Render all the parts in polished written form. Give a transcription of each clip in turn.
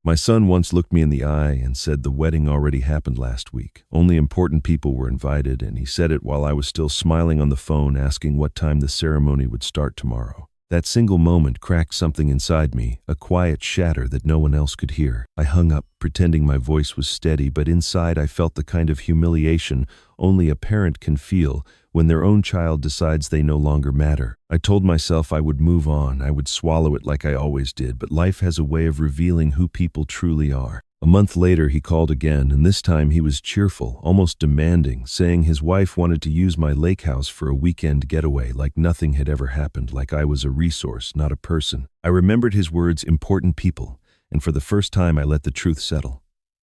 My son once looked me in the eye and said the wedding already happened last week. Only important people were invited, and he said it while I was still smiling on the phone, asking what time the ceremony would start tomorrow. That single moment cracked something inside me, a quiet shatter that no one else could hear. I hung up, pretending my voice was steady, but inside I felt the kind of humiliation only a parent can feel when their own child decides they no longer matter. I told myself I would move on, I would swallow it like I always did, but life has a way of revealing who people truly are. A month later, he called again, and this time he was cheerful, almost demanding, saying his wife wanted to use my lake house for a weekend getaway, like nothing had ever happened, like I was a resource, not a person. I remembered his words, important people, and for the first time I let the truth settle.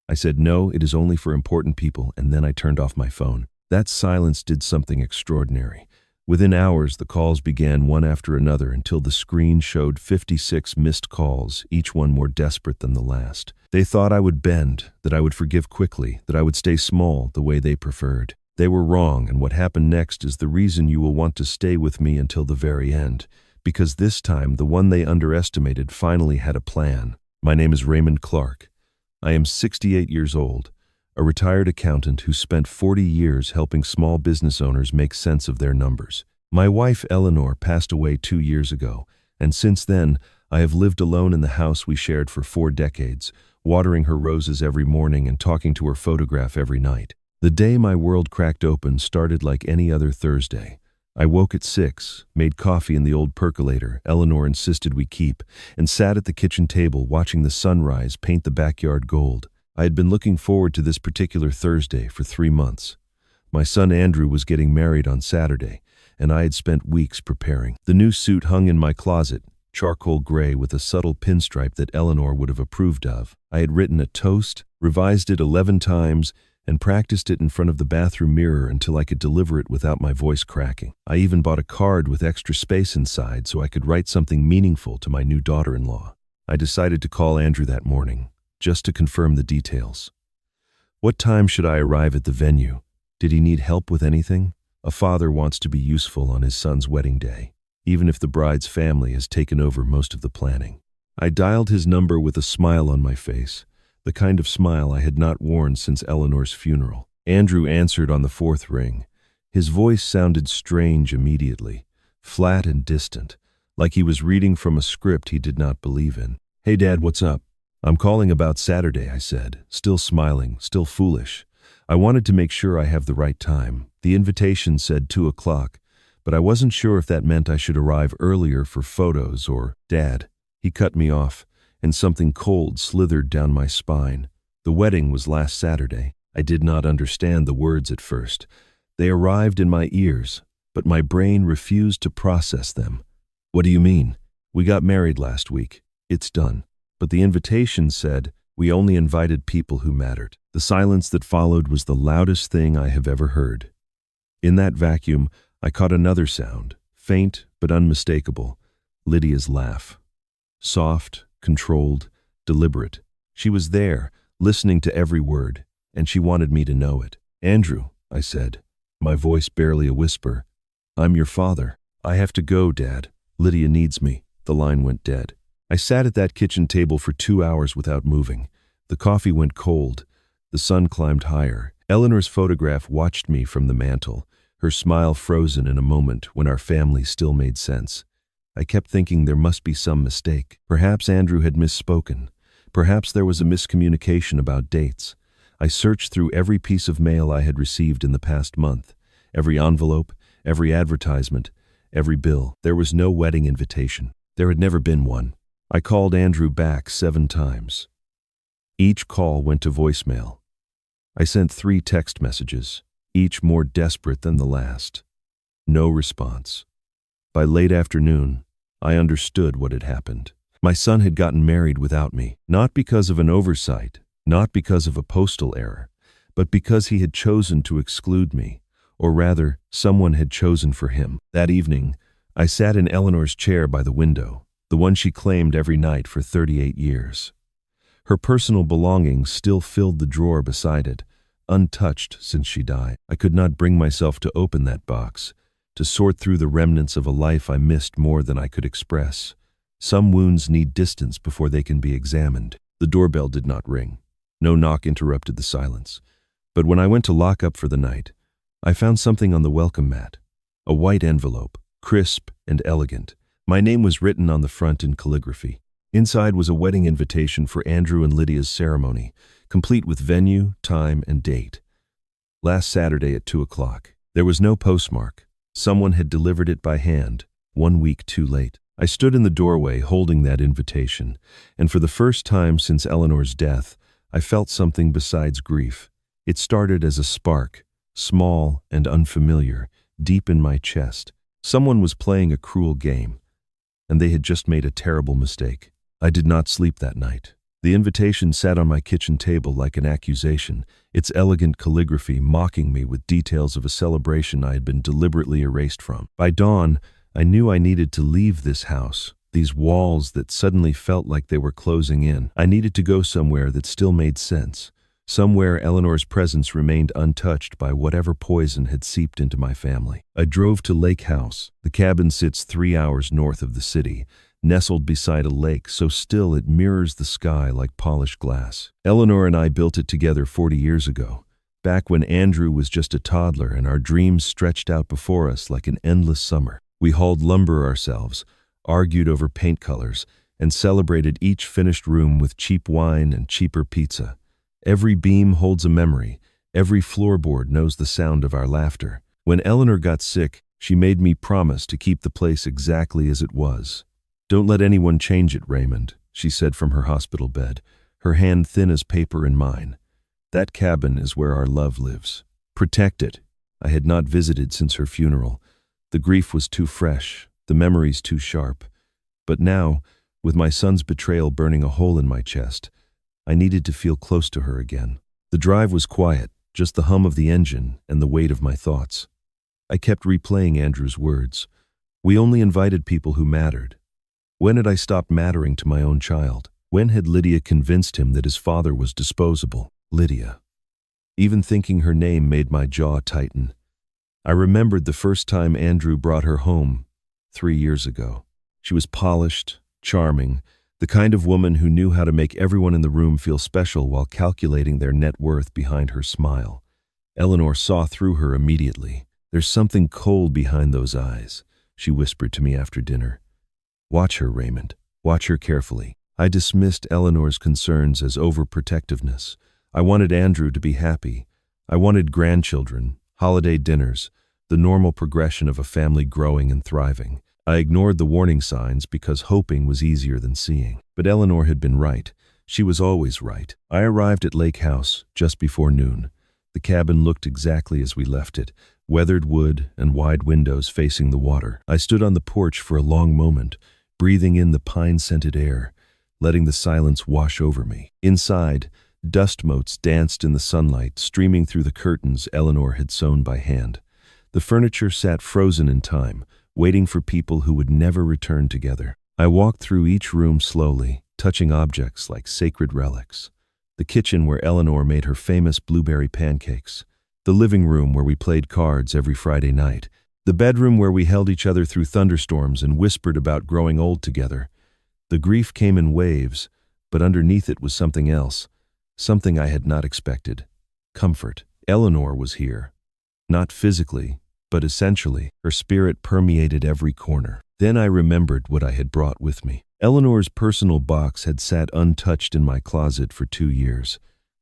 I said, no, it is only for important people, and then I turned off my phone. That silence did something extraordinary. Within hours, the calls began one after another until the screen showed 56 missed calls, each one more desperate than the last. They thought I would bend, that I would forgive quickly, that I would stay small the way they preferred. They were wrong, and what happened next is the reason you will want to stay with me until the very end, because this time the one they underestimated finally had a plan. My name is Raymond Clark. I am 68 years old, a retired accountant who spent 40 years helping small business owners make sense of their numbers. My wife, Eleanor, passed away 2 years ago, and since then, I have lived alone in the house we shared for 4 decades, watering her roses every morning and talking to her photograph every night. The day my world cracked open started like any other Thursday. I woke at 6, made coffee in the old percolator Eleanor insisted we keep, and sat at the kitchen table watching the sunrise paint the backyard gold. I had been looking forward to this particular Thursday for 3 months. My son Andrew was getting married on Saturday, and I had spent weeks preparing. The new suit hung in my closet, charcoal gray with a subtle pinstripe that Eleanor would have approved of. I had written a toast, revised it 11 times, and practiced it in front of the bathroom mirror until I could deliver it without my voice cracking. I even bought a card with extra space inside so I could write something meaningful to my new daughter-in-law. I decided to call Andrew that morning, just to confirm the details. What time should I arrive at the venue? Did he need help with anything? A father wants to be useful on his son's wedding day, even if the bride's family has taken over most of the planning. I dialed his number with a smile on my face, the kind of smile I had not worn since Eleanor's funeral. Andrew answered on the 4th ring. His voice sounded strange immediately, flat and distant, like he was reading from a script he did not believe in. Hey, Dad, what's up? I'm calling about Saturday, I said, still smiling, still foolish. I wanted to make sure I have the right time. The invitation said 2 o'clock, but I wasn't sure if that meant I should arrive earlier for photos or, Dad. He cut me off, and something cold slithered down my spine. The wedding was last Saturday. I did not understand the words at first. They arrived in my ears, but my brain refused to process them. What do you mean? We got married last week. It's done. But the invitation said, we only invited people who mattered. The silence that followed was the loudest thing I have ever heard. In that vacuum, I caught another sound, faint but unmistakable, Lydia's laugh. Soft, controlled, deliberate. She was there, listening to every word, and she wanted me to know it. Andrew, I said, my voice barely a whisper. I'm your father. I have to go, Dad. Lydia needs me. The line went dead. I sat at that kitchen table for 2 hours without moving. The coffee went cold. The sun climbed higher. Eleanor's photograph watched me from the mantel, her smile frozen in a moment when our family still made sense. I kept thinking there must be some mistake. Perhaps Andrew had misspoken. Perhaps there was a miscommunication about dates. I searched through every piece of mail I had received in the past month, every envelope, every advertisement, every bill. There was no wedding invitation. There had never been one. I called Andrew back 7 times. Each call went to voicemail. I sent 3 text messages, each more desperate than the last. No response. By late afternoon, I understood what had happened. My son had gotten married without me, not because of an oversight, not because of a postal error, but because he had chosen to exclude me, or rather, someone had chosen for him. That evening, I sat in Eleanor's chair by the window, the one she claimed every night for 38 years. Her personal belongings still filled the drawer beside it, untouched since she died. I could not bring myself to open that box, to sort through the remnants of a life I missed more than I could express. Some wounds need distance before they can be examined. The doorbell did not ring. No knock interrupted the silence. But when I went to lock up for the night, I found something on the welcome mat. A white envelope, crisp and elegant. My name was written on the front in calligraphy. Inside was a wedding invitation for Andrew and Lydia's ceremony, complete with venue, time, and date. Last Saturday at 2 o'clock. There was no postmark. Someone had delivered it by hand, 1 week too late. I stood in the doorway holding that invitation, and for the first time since Eleanor's death, I felt something besides grief. It started as a spark, small and unfamiliar, deep in my chest. Someone was playing a cruel game, and they had just made a terrible mistake. I did not sleep that night. The invitation sat on my kitchen table like an accusation, its elegant calligraphy mocking me with details of a celebration I had been deliberately erased from. By dawn, I knew I needed to leave this house, these walls that suddenly felt like they were closing in. I needed to go somewhere that still made sense, somewhere Eleanor's presence remained untouched by whatever poison had seeped into my family. I drove to Lake House. The cabin sits 3 hours north of the city, nestled beside a lake so still it mirrors the sky like polished glass. Eleanor and I built it together 40 years ago, back when Andrew was just a toddler and our dreams stretched out before us like an endless summer. We hauled lumber ourselves, argued over paint colors, and celebrated each finished room with cheap wine and cheaper pizza. Every beam holds a memory. Every floorboard knows the sound of our laughter. When Eleanor got sick, she made me promise to keep the place exactly as it was. "Don't let anyone change it, Raymond," she said from her hospital bed, her hand thin as paper in mine. "That cabin is where our love lives. Protect it." I had not visited since her funeral. The grief was too fresh, the memories too sharp. But now, with my son's betrayal burning a hole in my chest, I needed to feel close to her again. The drive was quiet, just the hum of the engine and the weight of my thoughts. I kept replaying Andrew's words. We only invited people who mattered. When had I stopped mattering to my own child? When had Lydia convinced him that his father was disposable? Lydia. Even thinking her name made my jaw tighten. I remembered the first time Andrew brought her home, 3 years ago. She was polished, charming, the kind of woman who knew how to make everyone in the room feel special while calculating their net worth behind her smile. Eleanor saw through her immediately. "There's something cold behind those eyes," she whispered to me after dinner. "Watch her, Raymond. Watch her carefully." I dismissed Eleanor's concerns as overprotectiveness. I wanted Andrew to be happy. I wanted grandchildren, holiday dinners, the normal progression of a family growing and thriving. I ignored the warning signs because hoping was easier than seeing. But Eleanor had been right. She was always right. I arrived at Lake House just before noon. The cabin looked exactly as we left it, weathered wood and wide windows facing the water. I stood on the porch for a long moment, breathing in the pine-scented air, letting the silence wash over me. Inside, dust motes danced in the sunlight, streaming through the curtains Eleanor had sewn by hand. The furniture sat frozen in time, waiting for people who would never return together. I walked through each room slowly, touching objects like sacred relics. The kitchen where Eleanor made her famous blueberry pancakes. The living room where we played cards every Friday night. The bedroom where we held each other through thunderstorms and whispered about growing old together. The grief came in waves, but underneath it was something else, something I had not expected. Comfort. Eleanor was here. Not physically, but essentially. Her spirit permeated every corner. Then I remembered what I had brought with me. Eleanor's personal box had sat untouched in my closet for 2 years.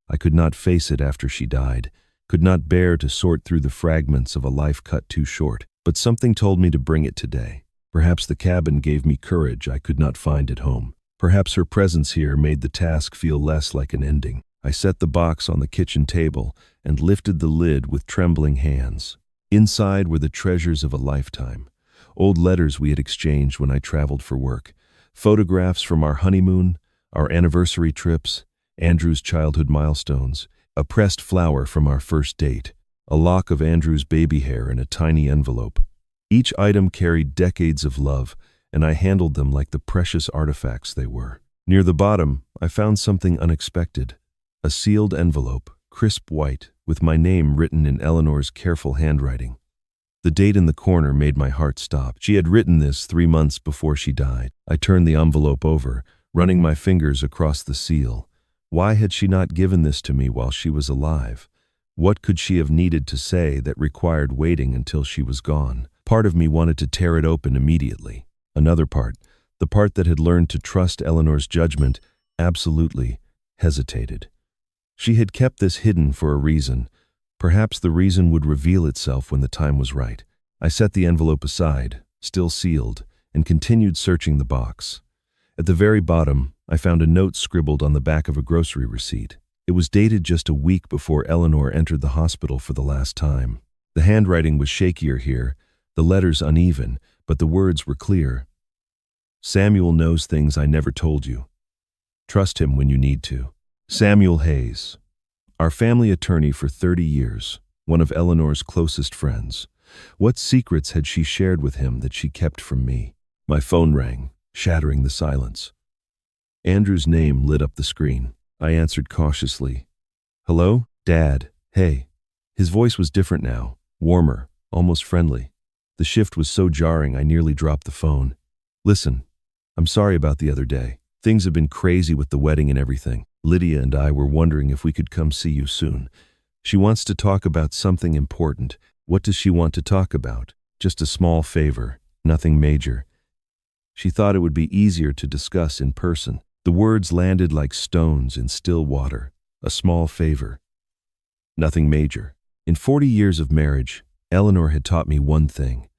I could not face it after she died, could not bear to sort through the fragments of a life cut too short. But something told me to bring it today. Perhaps the cabin gave me courage I could not find at home. Perhaps her presence here made the task feel less like an ending. I set the box on the kitchen table and lifted the lid with trembling hands. Inside were the treasures of a lifetime. Old letters we had exchanged when I traveled for work. Photographs from our honeymoon, our anniversary trips, Andrew's childhood milestones. A pressed flower from our first date. A lock of Andrew's baby hair in a tiny envelope. Each item carried decades of love, and I handled them like the precious artifacts they were. Near the bottom, I found something unexpected. A sealed envelope, crisp white, with my name written in Eleanor's careful handwriting. The date in the corner made my heart stop. She had written this 3 months before she died. I turned the envelope over, running my fingers across the seal. Why had she not given this to me while she was alive? What could she have needed to say that required waiting until she was gone? Part of me wanted to tear it open immediately. Another part, the part that had learned to trust Eleanor's judgment, absolutely hesitated. She had kept this hidden for a reason. Perhaps the reason would reveal itself when the time was right. I set the envelope aside, still sealed, and continued searching the box. At the very bottom, I found a note scribbled on the back of a grocery receipt. It was dated just a week before Eleanor entered the hospital for the last time. The handwriting was shakier here, the letters uneven, but the words were clear. Samuel knows things I never told you. Trust him when you need to. Samuel Hayes, our family attorney for 30 years, one of Eleanor's closest friends. What secrets had she shared with him that she kept from me? My phone rang, shattering the silence. Andrew's name lit up the screen. I answered cautiously. Hello? Dad. Hey. His voice was different now, warmer, almost friendly. The shift was so jarring I nearly dropped the phone. Listen, I'm sorry about the other day. Things have been crazy with the wedding and everything. Lydia and I were wondering if we could come see you soon. She wants to talk about something important. What does she want to talk about? Just a small favor, nothing major. She thought it would be easier to discuss in person. The words landed like stones in still water. A small favor. Nothing major. In 40 years of marriage, Eleanor had taught me one thing.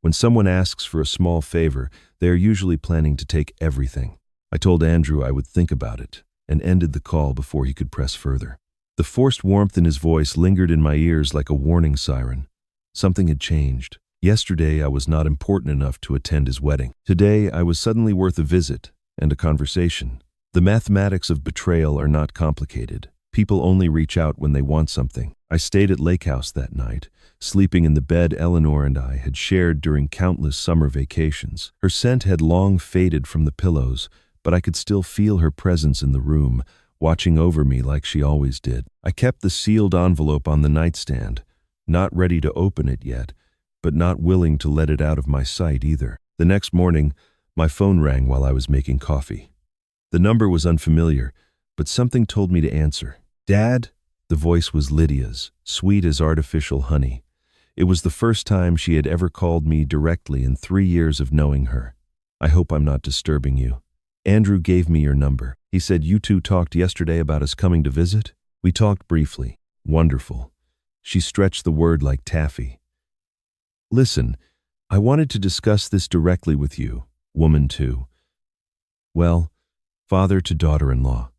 When someone asks for a small favor, they are usually planning to take everything. I told Andrew I would think about it, and ended the call before he could press further. The forced warmth in his voice lingered in my ears like a warning siren. Something had changed. Yesterday I was not important enough to attend his wedding. Today I was suddenly worth a visit and a conversation. The mathematics of betrayal are not complicated. People only reach out when they want something. I stayed at Lake House that night, sleeping in the bed Eleanor and I had shared during countless summer vacations. Her scent had long faded from the pillows, but I could still feel her presence in the room, watching over me like she always did. I kept the sealed envelope on the nightstand, not ready to open it yet, but not willing to let it out of my sight either. The next morning, my phone rang while I was making coffee. The number was unfamiliar, but something told me to answer. Dad? The voice was Lydia's, sweet as artificial honey. It was the first time she had ever called me directly in 3 years of knowing her. I hope I'm not disturbing you. Andrew gave me your number. He said you two talked yesterday about us coming to visit. We talked briefly. Wonderful. She stretched the word like taffy. Listen, I wanted to discuss this directly with you, woman two. Well, father to daughter-in-law.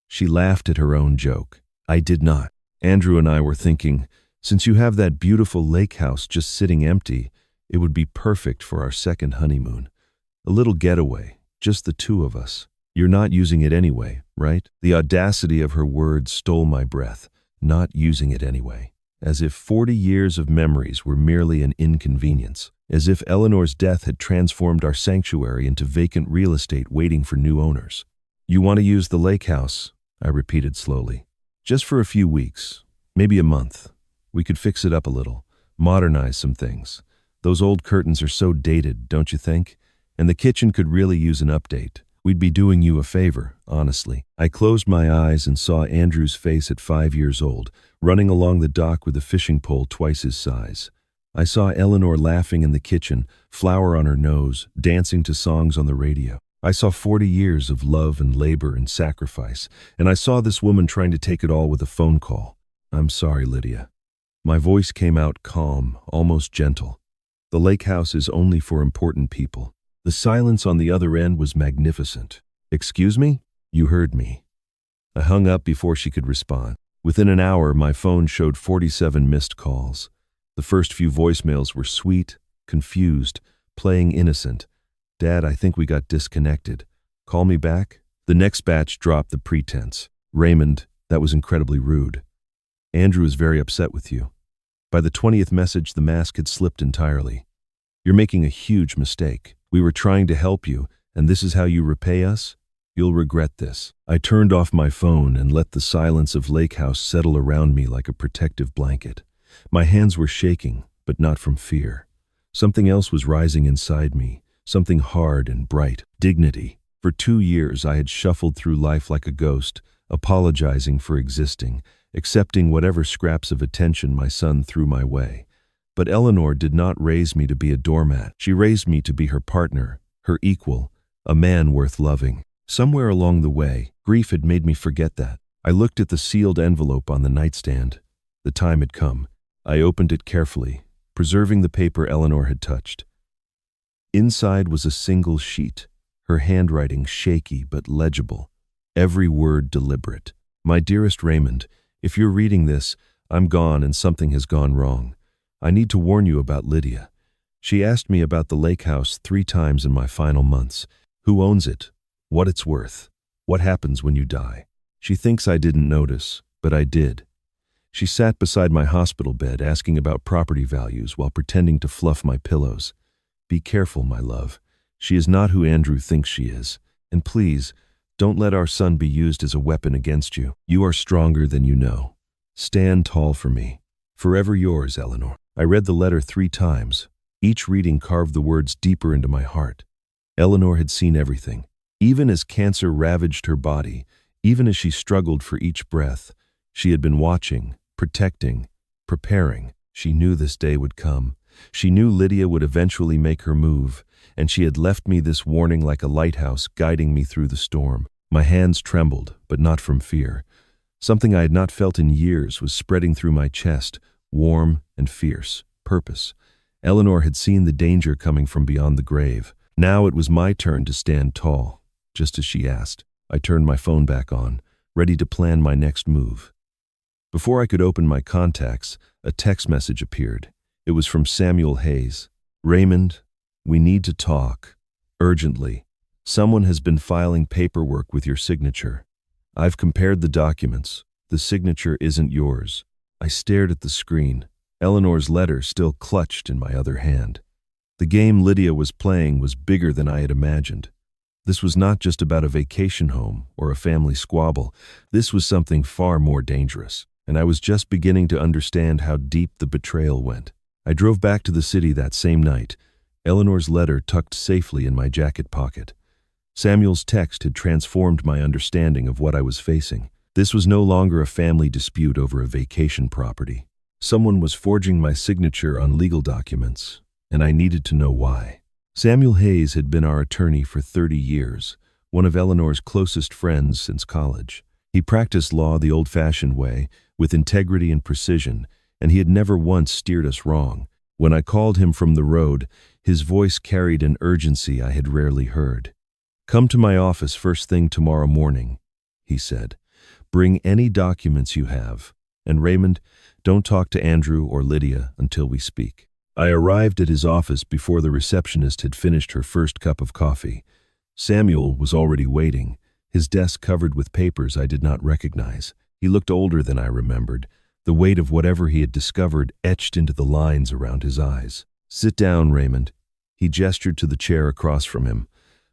She laughed at her own joke. I did not. Andrew and I were thinking, since you have that beautiful lake house just sitting empty, it would be perfect for our second honeymoon. A little getaway, just the two of us. You're not using it anyway, right? The audacity of her words stole my breath. Not using it anyway. As if 40 years of memories were merely an inconvenience. As if Eleanor's death had transformed our sanctuary into vacant real estate waiting for new owners. You want to use the lake house, I repeated slowly. Just for a few weeks, maybe a month. We could fix it up a little, modernize some things. Those old curtains are so dated, don't you think? And the kitchen could really use an update. We'd be doing you a favor, honestly. I closed my eyes and saw Andrew's face at 5 years old, running along the dock with a fishing pole twice his size. I saw Eleanor laughing in the kitchen, flour on her nose, dancing to songs on the radio. I saw 40 years of love and labor and sacrifice, and I saw this woman trying to take it all with a phone call. I'm sorry, Lydia. My voice came out calm, almost gentle. The lake house is only for important people. The silence on the other end was magnificent. Excuse me? You heard me. I hung up before she could respond. Within an hour, my phone showed 47 missed calls. The first few voicemails were sweet, confused, playing innocent. Dad, I think we got disconnected. Call me back? The next batch dropped the pretense. Raymond, that was incredibly rude. Andrew is very upset with you. By the 20th message, the mask had slipped entirely. You're making a huge mistake. We were trying to help you, and this is how you repay us? You'll regret this. I turned off my phone and let the silence of Lake House settle around me like a protective blanket. My hands were shaking, but not from fear. Something else was rising inside me, something hard and bright, dignity. For 2 years I had shuffled through life like a ghost, apologizing for existing, accepting whatever scraps of attention my son threw my way. But Eleanor did not raise me to be a doormat. She raised me to be her partner, her equal, a man worth loving. Somewhere along the way, grief had made me forget that. I looked at the sealed envelope on the nightstand. The time had come. I opened it carefully, preserving the paper Eleanor had touched. Inside was a single sheet, her handwriting shaky but legible, every word deliberate. My dearest Raymond, if you're reading this, I'm gone and something has gone wrong. I need to warn you about Lydia. She asked me about the lake house 3 times in my final months. Who owns it? What it's worth? What happens when you die? She thinks I didn't notice, but I did. She sat beside my hospital bed asking about property values while pretending to fluff my pillows. Be careful, my love. She is not who Andrew thinks she is. And please, don't let our son be used as a weapon against you. You are stronger than you know. Stand tall for me. Forever yours, Eleanor. I read the letter 3 times. Each reading carved the words deeper into my heart. Eleanor had seen everything. Even as cancer ravaged her body, even as she struggled for each breath, she had been watching, protecting, preparing. She knew this day would come. She knew Lydia would eventually make her move, and she had left me this warning like a lighthouse guiding me through the storm. My hands trembled, but not from fear. Something I had not felt in years was spreading through my chest, warm and fierce. Purpose. Eleanor had seen the danger coming from beyond the grave. Now it was my turn to stand tall, just as she asked. I turned my phone back on, ready to plan my next move. Before I could open my contacts, a text message appeared. It was from Samuel Hayes. Raymond, we need to talk. Urgently. Someone has been filing paperwork with your signature. I've compared the documents. The signature isn't yours. I stared at the screen, Eleanor's letter still clutched in my other hand. The game Lydia was playing was bigger than I had imagined. This was not just about a vacation home or a family squabble. This was something far more dangerous, and I was just beginning to understand how deep the betrayal went. I drove back to the city that same night, Eleanor's letter tucked safely in my jacket pocket. Samuel's text had transformed my understanding of what I was facing. This was no longer a family dispute over a vacation property. Someone was forging my signature on legal documents, and I needed to know why. Samuel Hayes had been our attorney for 30 years, one of Eleanor's closest friends since college. He practiced law the old-fashioned way, with integrity and precision, and he had never once steered us wrong. When I called him from the road, his voice carried an urgency I had rarely heard. "Come to my office first thing tomorrow morning," he said. "Bring any documents you have. And Raymond, don't talk to Andrew or Lydia until we speak." I arrived at his office before the receptionist had finished her first cup of coffee. Samuel was already waiting, his desk covered with papers I did not recognize. He looked older than I remembered, the weight of whatever he had discovered etched into the lines around his eyes. "Sit down, Raymond." He gestured to the chair across from him.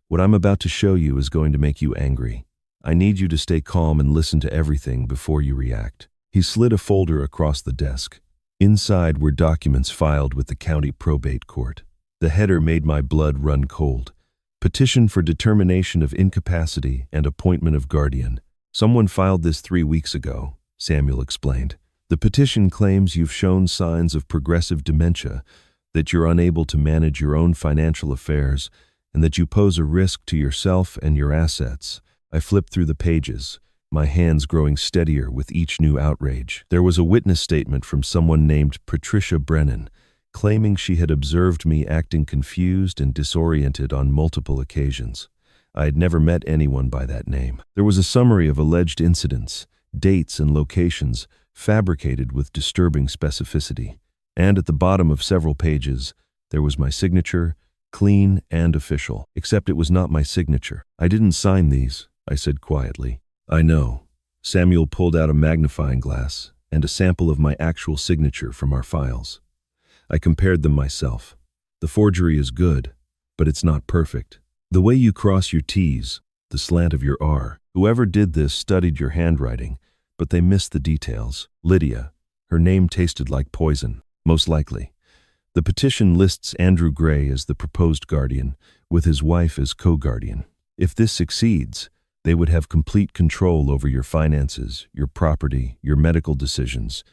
"What I'm about to show you is going to make you angry. I need you to stay calm and listen to everything before you react." He slid a folder across the desk. Inside were documents filed with the county probate court. The header made my blood run cold. "Petition for determination of incapacity and appointment of guardian. Someone filed this 3 weeks ago," Samuel explained. "The petition claims you've shown signs of progressive dementia, that you're unable to manage your own financial affairs, and that you pose a risk to yourself and your assets." I flipped through the pages, my hands growing steadier with each new outrage. There was a witness statement from someone named Patricia Brennan, claiming she had observed me acting confused and disoriented on multiple occasions. I had never met anyone by that name. There was a summary of alleged incidents, dates and locations, fabricated with disturbing specificity. And at the bottom of several pages, there was my signature, clean and official, except it was not my signature. "I didn't sign these," I said quietly. "I know." Samuel pulled out a magnifying glass and a sample of my actual signature from our files. I compared them myself. The forgery is good, but it's not perfect. The way you cross your T's, the slant of your R. Whoever did this studied your handwriting, but they missed the details. Lydia. Her name tasted like poison, most likely. The petition lists Andrew Gray as the proposed guardian, with his wife as co-guardian. If this succeeds, They would have complete control over your finances, your property, your medical decisions,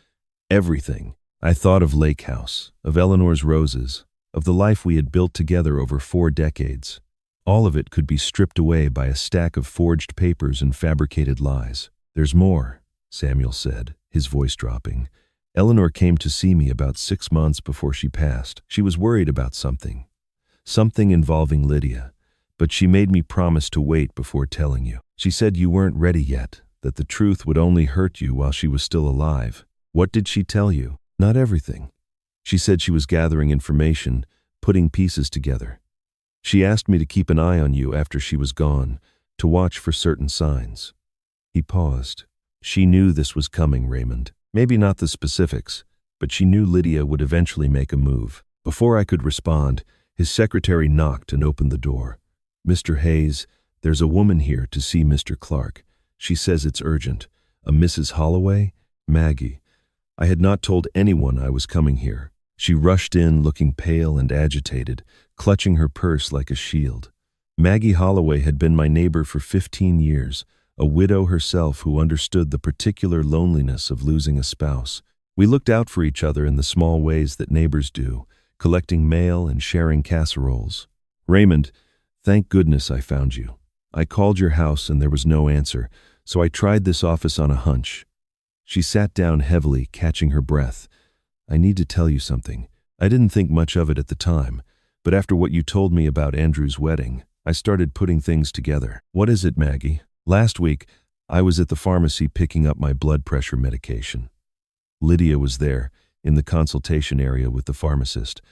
everything. I thought of Lake House, of Eleanor's roses, of the life we had built together over 4 decades. All of it could be stripped away by a stack of forged papers and fabricated lies. "There's more," Samuel said, his voice dropping. "Eleanor came to see me about 6 months before she passed. She was worried about something involving Lydia, but she made me promise to wait before telling you. She said you weren't ready yet, that the truth would only hurt you while she was still alive." "What did she tell you?" "Not everything. She said she was gathering information, putting pieces together. She asked me to keep an eye on you after she was gone, to watch for certain signs." He paused. "She knew this was coming, Raymond. Maybe not the specifics, but she knew Lydia would eventually make a move." Before I could respond, his secretary knocked and opened the door. "Mr. Hayes, there's a woman here to see Mr. Clark. She says it's urgent. A Mrs. Holloway? Maggie." I had not told anyone I was coming here. She rushed in looking pale and agitated, clutching her purse like a shield. Maggie Holloway had been my neighbor for 15 years, a widow herself who understood the particular loneliness of losing a spouse. We looked out for each other in the small ways that neighbors do, collecting mail and sharing casseroles. "Raymond, thank goodness I found you. I called your house and there was no answer, so I tried this office on a hunch." She sat down heavily, catching her breath. "I need to tell you something. I didn't think much of it at the time, but after what you told me about Andrew's wedding, I started putting things together." "What is it, Maggie?" "Last week, I was at the pharmacy picking up my blood pressure medication. Lydia was there, in the consultation area with the pharmacist.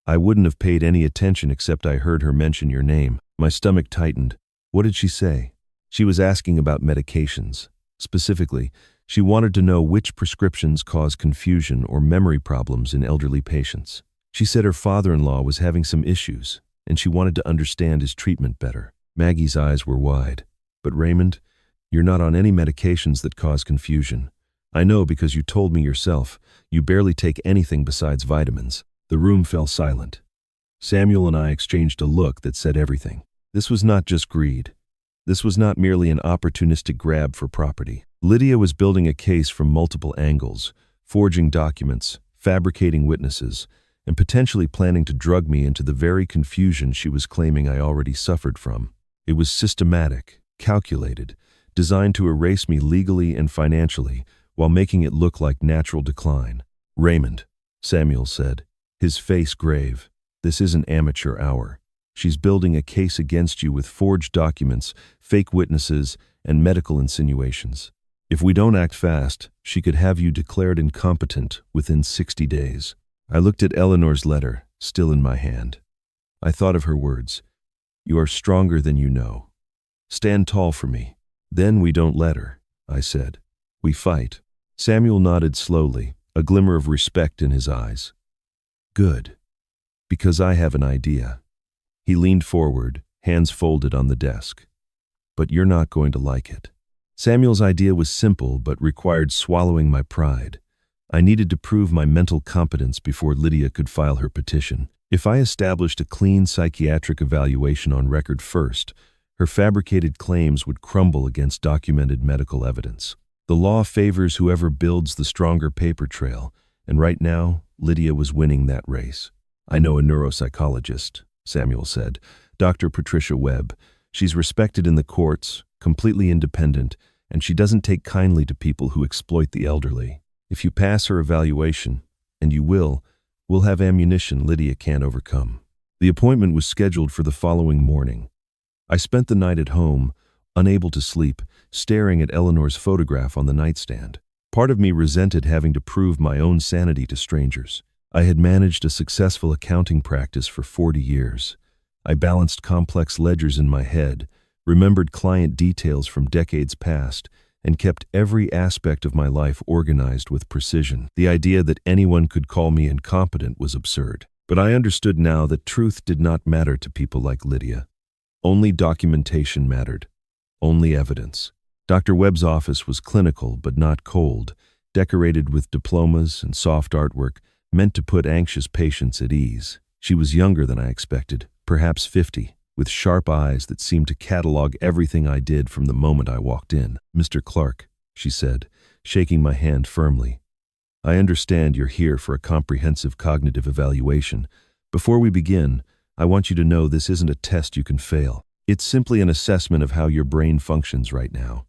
I wouldn't have paid any attention except I heard her mention your name. My stomach tightened." "What did she say?" "She was asking about medications. Specifically, she wanted to know which prescriptions cause confusion or memory problems in elderly patients. She said her father-in-law was having some issues, and she wanted to understand his treatment better." Maggie's eyes were wide. "But Raymond, you're not on any medications that cause confusion. I know because you told me yourself. You barely take anything besides vitamins." The room fell silent. Samuel and I exchanged a look that said everything. This was not just greed. This was not merely an opportunistic grab for property. Lydia was building a case from multiple angles, forging documents, fabricating witnesses, and potentially planning to drug me into the very confusion she was claiming I already suffered from. It was systematic, calculated, designed to erase me legally and financially while making it look like natural decline. "Raymond," Samuel said, his face grave, "this isn't amateur hour. She's building a case against you with forged documents, fake witnesses, and medical insinuations. If we don't act fast, she could have you declared incompetent within 60 days. I looked at Eleanor's letter, still in my hand. I thought of her words. "You are stronger than you know. Stand tall for me." "Then we don't let her," I said. "We fight." Samuel nodded slowly, a glimmer of respect in his eyes. "Good. Because I have an idea." He leaned forward, hands folded on the desk. "But you're not going to like it." Samuel's idea was simple but required swallowing my pride. I needed to prove my mental competence before Lydia could file her petition. If I established a clean psychiatric evaluation on record first, her fabricated claims would crumble against documented medical evidence. The law favors whoever builds the stronger paper trail, and right now, Lydia was winning that race. "I know a neuropsychologist," Samuel said, "Dr. Patricia Webb. She's respected in the courts, completely independent, and she doesn't take kindly to people who exploit the elderly. If you pass her evaluation, and you will, we'll have ammunition Lydia can't overcome." The appointment was scheduled for the following morning. I spent the night at home, unable to sleep, staring at Eleanor's photograph on the nightstand. Part of me resented having to prove my own sanity to strangers. I had managed a successful accounting practice for 40 years. I balanced complex ledgers in my head, remembered client details from decades past, and kept every aspect of my life organized with precision. The idea that anyone could call me incompetent was absurd. But I understood now that truth did not matter to people like Lydia. Only documentation mattered. Only evidence. Dr. Webb's office was clinical but not cold, decorated with diplomas and soft artwork, meant to put anxious patients at ease. She was younger than I expected, perhaps 50. with sharp eyes that seemed to catalog everything I did from the moment I walked in. "Mr. Clark," she said, shaking my hand firmly, "I understand you're here for a comprehensive cognitive evaluation. Before we begin, I want you to know this isn't a test you can fail. It's simply an assessment of how your brain functions right now.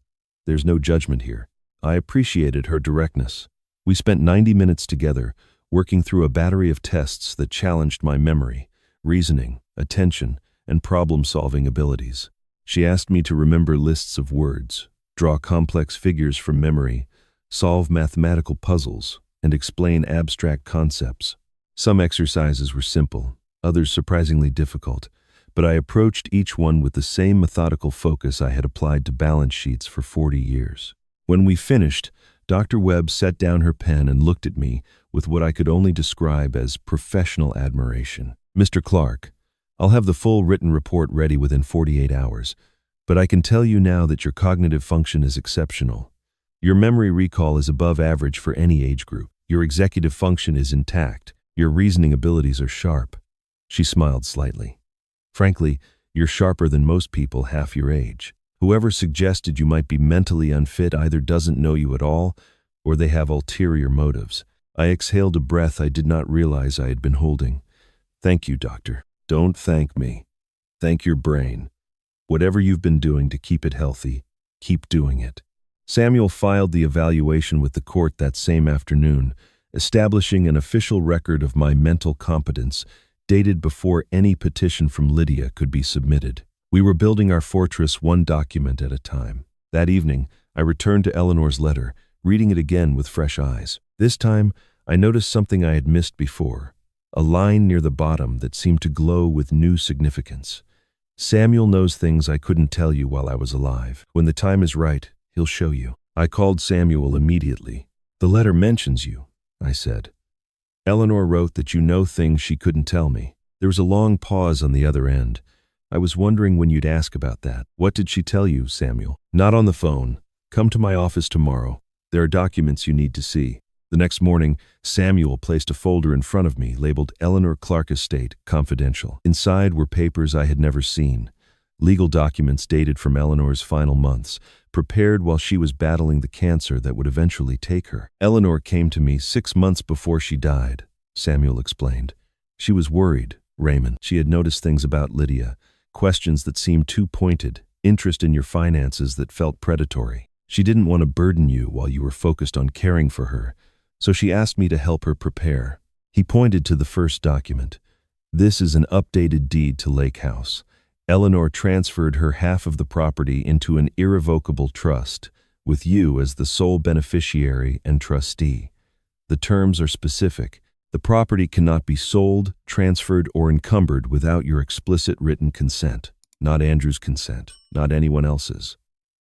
There's no judgment here." I appreciated her directness. We spent 90 minutes together, working through a battery of tests that challenged my memory, reasoning, attention, and problem-solving abilities. She asked me to remember lists of words, draw complex figures from memory, solve mathematical puzzles, and explain abstract concepts. Some exercises were simple, others surprisingly difficult, but I approached each one with the same methodical focus I had applied to balance sheets for 40 years. When we finished, Dr. Webb set down her pen and looked at me with what I could only describe as professional admiration. "Mr. Clark, I'll have the full written report ready within 48 hours, but I can tell you now that your cognitive function is exceptional. Your memory recall is above average for any age group. Your executive function is intact. Your reasoning abilities are sharp." She smiled slightly. "Frankly, you're sharper than most people half your age. Whoever suggested you might be mentally unfit either doesn't know you at all, or they have ulterior motives." I exhaled a breath I did not realize I had been holding. "Thank you, doctor." "Don't thank me. Thank your brain. Whatever you've been doing to keep it healthy, keep doing it." Samuel filed the evaluation with the court that same afternoon, establishing an official record of my mental competence, dated before any petition from Lydia could be submitted. We were building our fortress one document at a time. That evening, I returned to Eleanor's letter, reading it again with fresh eyes. This time, I noticed something I had missed before, a line near the bottom that seemed to glow with new significance. "Samuel knows things I couldn't tell you while I was alive. When the time is right, he'll show you." I called Samuel immediately. "The letter mentions you," I said. "Eleanor wrote that you know things she couldn't tell me." There was a long pause on the other end. "I was wondering when you'd ask about that." "What did she tell you, Samuel?" "Not on the phone. Come to my office tomorrow. There are documents you need to see." The next morning, Samuel placed a folder in front of me labeled Eleanor Clark Estate, Confidential. Inside were papers I had never seen, legal documents dated from Eleanor's final months, prepared while she was battling the cancer that would eventually take her. "Eleanor came to me 6 months before she died," Samuel explained. "She was worried, Raymond. She had noticed things about Lydia, questions that seemed too pointed, interest in your finances that felt predatory. She didn't want to burden you while you were focused on caring for her, so she asked me to help her prepare." He pointed to the first document. "This is an updated deed to Lake House. Eleanor transferred her half of the property into an irrevocable trust, with you as the sole beneficiary and trustee. The terms are specific. The property cannot be sold, transferred, or encumbered without your explicit written consent. Not Andrew's consent, not anyone else's.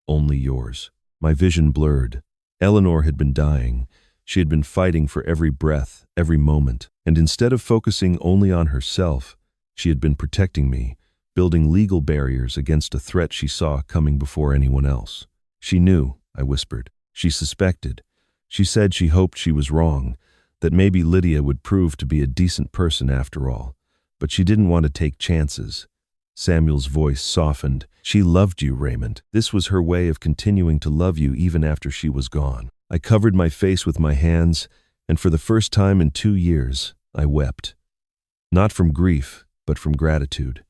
Only yours." My vision blurred. Eleanor had been dying. She had been fighting for every breath, every moment. And instead of focusing only on herself, she had been protecting me, building legal barriers against a threat she saw coming before anyone else. "She knew," I whispered. "She suspected. She said she hoped she was wrong, that maybe Lydia would prove to be a decent person after all. But she didn't want to take chances." Samuel's voice softened. "She loved you, Raymond. This was her way of continuing to love you even after she was gone." I covered my face with my hands, and for the first time in 2 years, I wept. Not from grief, but from gratitude.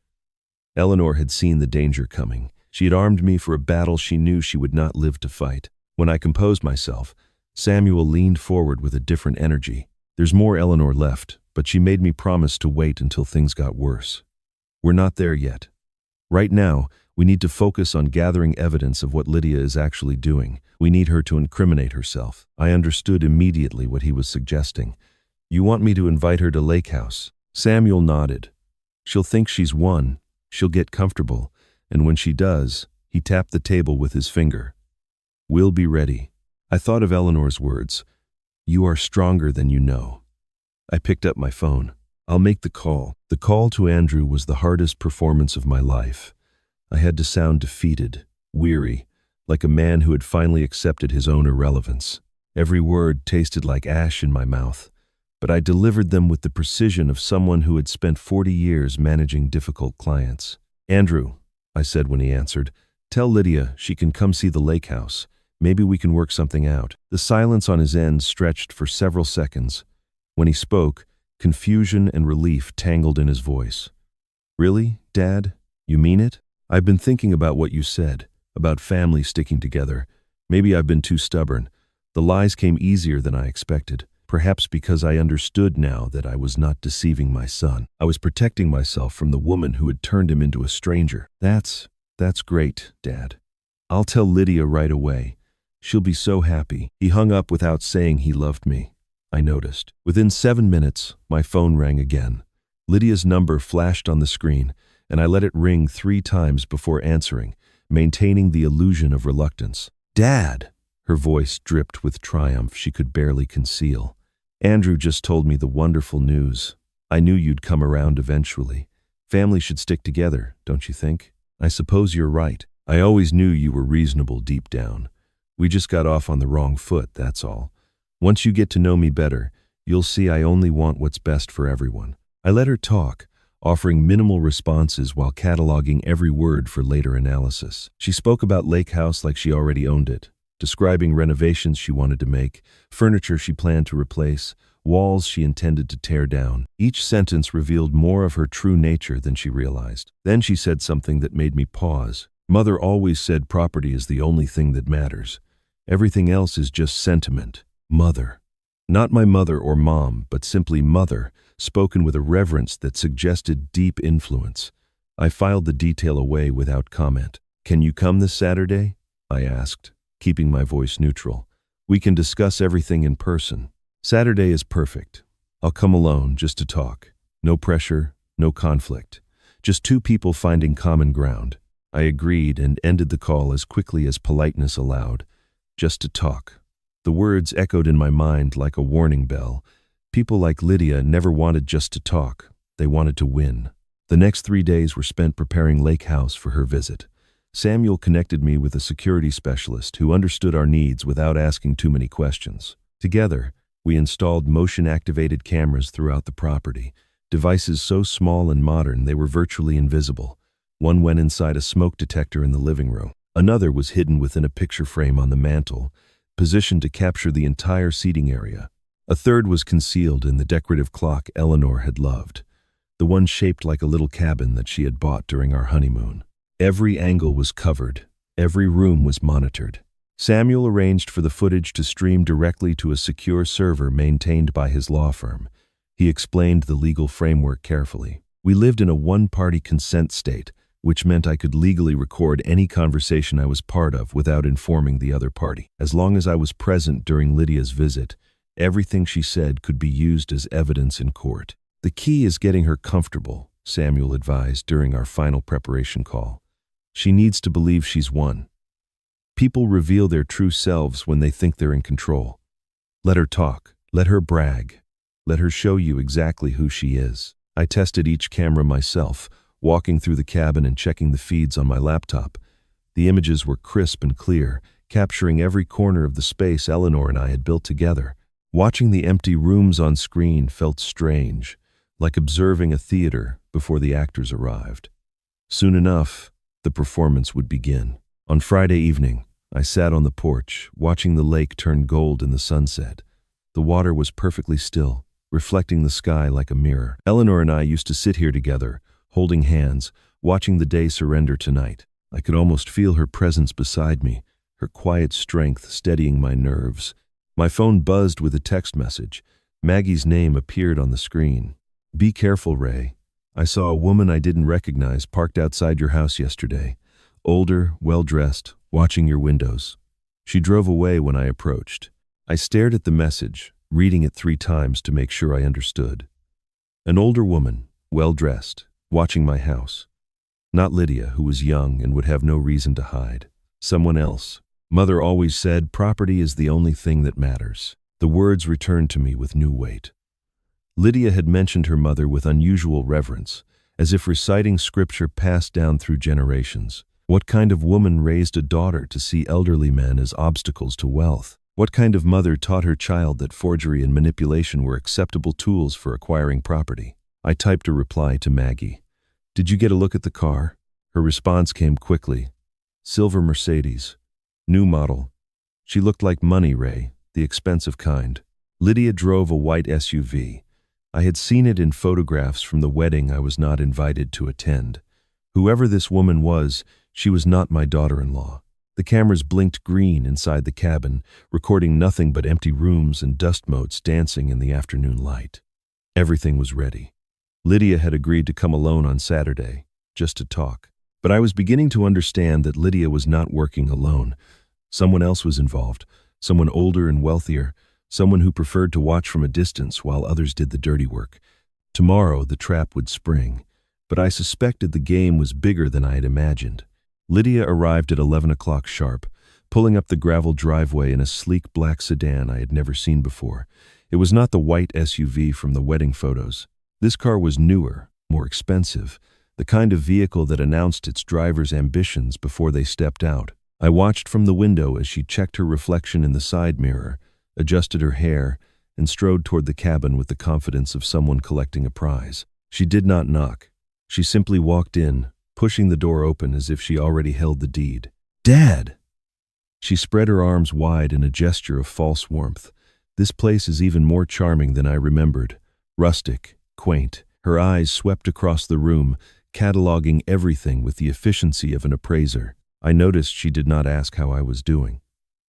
Eleanor had seen the danger coming. She had armed me for a battle she knew she would not live to fight. When I composed myself, Samuel leaned forward with a different energy. "There's more Eleanor left, but she made me promise to wait until things got worse. We're not there yet. Right now, we need to focus on gathering evidence of what Lydia is actually doing. We need her to incriminate herself." I understood immediately what he was suggesting. "You want me to invite her to Lake House?" Samuel nodded. "She'll think she's won. She'll get comfortable. And when she does," he tapped the table with his finger, "we'll be ready." I thought of Eleanor's words. "You are stronger than you know." I picked up my phone. "I'll make the call." The call to Andrew was the hardest performance of my life. I had to sound defeated, weary, like a man who had finally accepted his own irrelevance. Every word tasted like ash in my mouth, but I delivered them with the precision of someone who had spent 40 years managing difficult clients. Andrew, I said when he answered, tell Lydia she can come see the lake house. Maybe we can work something out. The silence on his end stretched for several seconds. When he spoke, confusion and relief tangled in his voice. Really, Dad? You mean it? I've been thinking about what you said, about family sticking together. Maybe I've been too stubborn. The lies came easier than I expected, perhaps because I understood now that I was not deceiving my son. I was protecting myself from the woman who had turned him into a stranger. That's great, Dad. I'll tell Lydia right away. She'll be so happy. He hung up without saying he loved me. I noticed. Within 7 minutes, my phone rang again. Lydia's number flashed on the screen, and I let it ring 3 times before answering, maintaining the illusion of reluctance. Dad! Her voice dripped with triumph she could barely conceal. Andrew just told me the wonderful news. I knew you'd come around eventually. Family should stick together, don't you think? I suppose you're right. I always knew you were reasonable deep down. We just got off on the wrong foot, that's all. Once you get to know me better, you'll see I only want what's best for everyone. I let her talk, offering minimal responses while cataloging every word for later analysis. She spoke about Lake House like she already owned it, describing renovations she wanted to make, furniture she planned to replace, walls she intended to tear down. Each sentence revealed more of her true nature than she realized. Then she said something that made me pause. Mother always said property is the only thing that matters. Everything else is just sentiment. Mother. Not my mother or mom, but simply mother, spoken with a reverence that suggested deep influence. I filed the detail away without comment. Can you come this Saturday? I asked, keeping my voice neutral. We can discuss everything in person. Saturday is perfect. I'll come alone just to talk. No pressure, no conflict. Just 2 people finding common ground. I agreed and ended the call as quickly as politeness allowed. Just to talk. The words echoed in my mind like a warning bell. People like Lydia never wanted just to talk. They wanted to win. The next 3 days were spent preparing Lake House for her visit. Samuel connected me with a security specialist who understood our needs without asking too many questions. Together, we installed motion-activated cameras throughout the property, devices so small and modern they were virtually invisible. One went inside a smoke detector in the living room. Another was hidden within a picture frame on the mantel, positioned to capture the entire seating area. A third was concealed in the decorative clock Eleanor had loved, the one shaped like a little cabin that she had bought during our honeymoon. Every angle was covered. Every room was monitored. Samuel arranged for the footage to stream directly to a secure server maintained by his law firm. He explained the legal framework carefully. We lived in a one-party consent state, which meant I could legally record any conversation I was part of without informing the other party. As long as I was present during Lydia's visit, everything she said could be used as evidence in court. The key is getting her comfortable, Samuel advised during our final preparation call. She needs to believe she's won. People reveal their true selves when they think they're in control. Let her talk. Let her brag. Let her show you exactly who she is. I tested each camera myself, walking through the cabin and checking the feeds on my laptop. The images were crisp and clear, capturing every corner of the space Eleanor and I had built together. Watching the empty rooms on screen felt strange, like observing a theater before the actors arrived. Soon enough, the performance would begin. On Friday evening, I sat on the porch, watching the lake turn gold in the sunset. The water was perfectly still, reflecting the sky like a mirror. Eleanor and I used to sit here together, holding hands, watching the day surrender to night. I could almost feel her presence beside me, her quiet strength steadying my nerves. My phone buzzed with a text message. Maggie's name appeared on the screen. Be careful, Ray. I saw a woman I didn't recognize parked outside your house yesterday. Older, well-dressed, watching your windows. She drove away when I approached. I stared at the message, reading it 3 times to make sure I understood. An older woman, well-dressed, watching my house. Not Lydia, who was young and would have no reason to hide. Someone else. Mother always said property is the only thing that matters. The words returned to me with new weight. Lydia had mentioned her mother with unusual reverence, as if reciting scripture passed down through generations. What kind of woman raised a daughter to see elderly men as obstacles to wealth? What kind of mother taught her child that forgery and manipulation were acceptable tools for acquiring property? I typed a reply to Maggie. Did you get a look at the car? Her response came quickly. Silver Mercedes. New model. She looked like money, Ray, the expensive kind. Lydia drove a white SUV. I had seen it in photographs from the wedding I was not invited to attend. Whoever this woman was, she was not my daughter-in-law. The cameras blinked green inside the cabin, recording nothing but empty rooms and dust motes dancing in the afternoon light. Everything was ready. Lydia had agreed to come alone on Saturday, just to talk. But I was beginning to understand that Lydia was not working alone. Someone else was involved, someone older and wealthier, someone who preferred to watch from a distance while others did the dirty work. Tomorrow the trap would spring, but I suspected the game was bigger than I had imagined. Lydia arrived at 11 o'clock sharp, pulling up the gravel driveway in a sleek black sedan I had never seen before. It was not the white SUV from the wedding photos. This car was newer, more expensive, the kind of vehicle that announced its driver's ambitions before they stepped out. I watched from the window as she checked her reflection in the side mirror, adjusted her hair, and strode toward the cabin with the confidence of someone collecting a prize. She did not knock. She simply walked in, pushing the door open as if she already held the deed. "Dad!" She spread her arms wide in a gesture of false warmth. This place is even more charming than I remembered. Rustic, quaint. Her eyes swept across the room, cataloging everything with the efficiency of an appraiser. I noticed she did not ask how I was doing.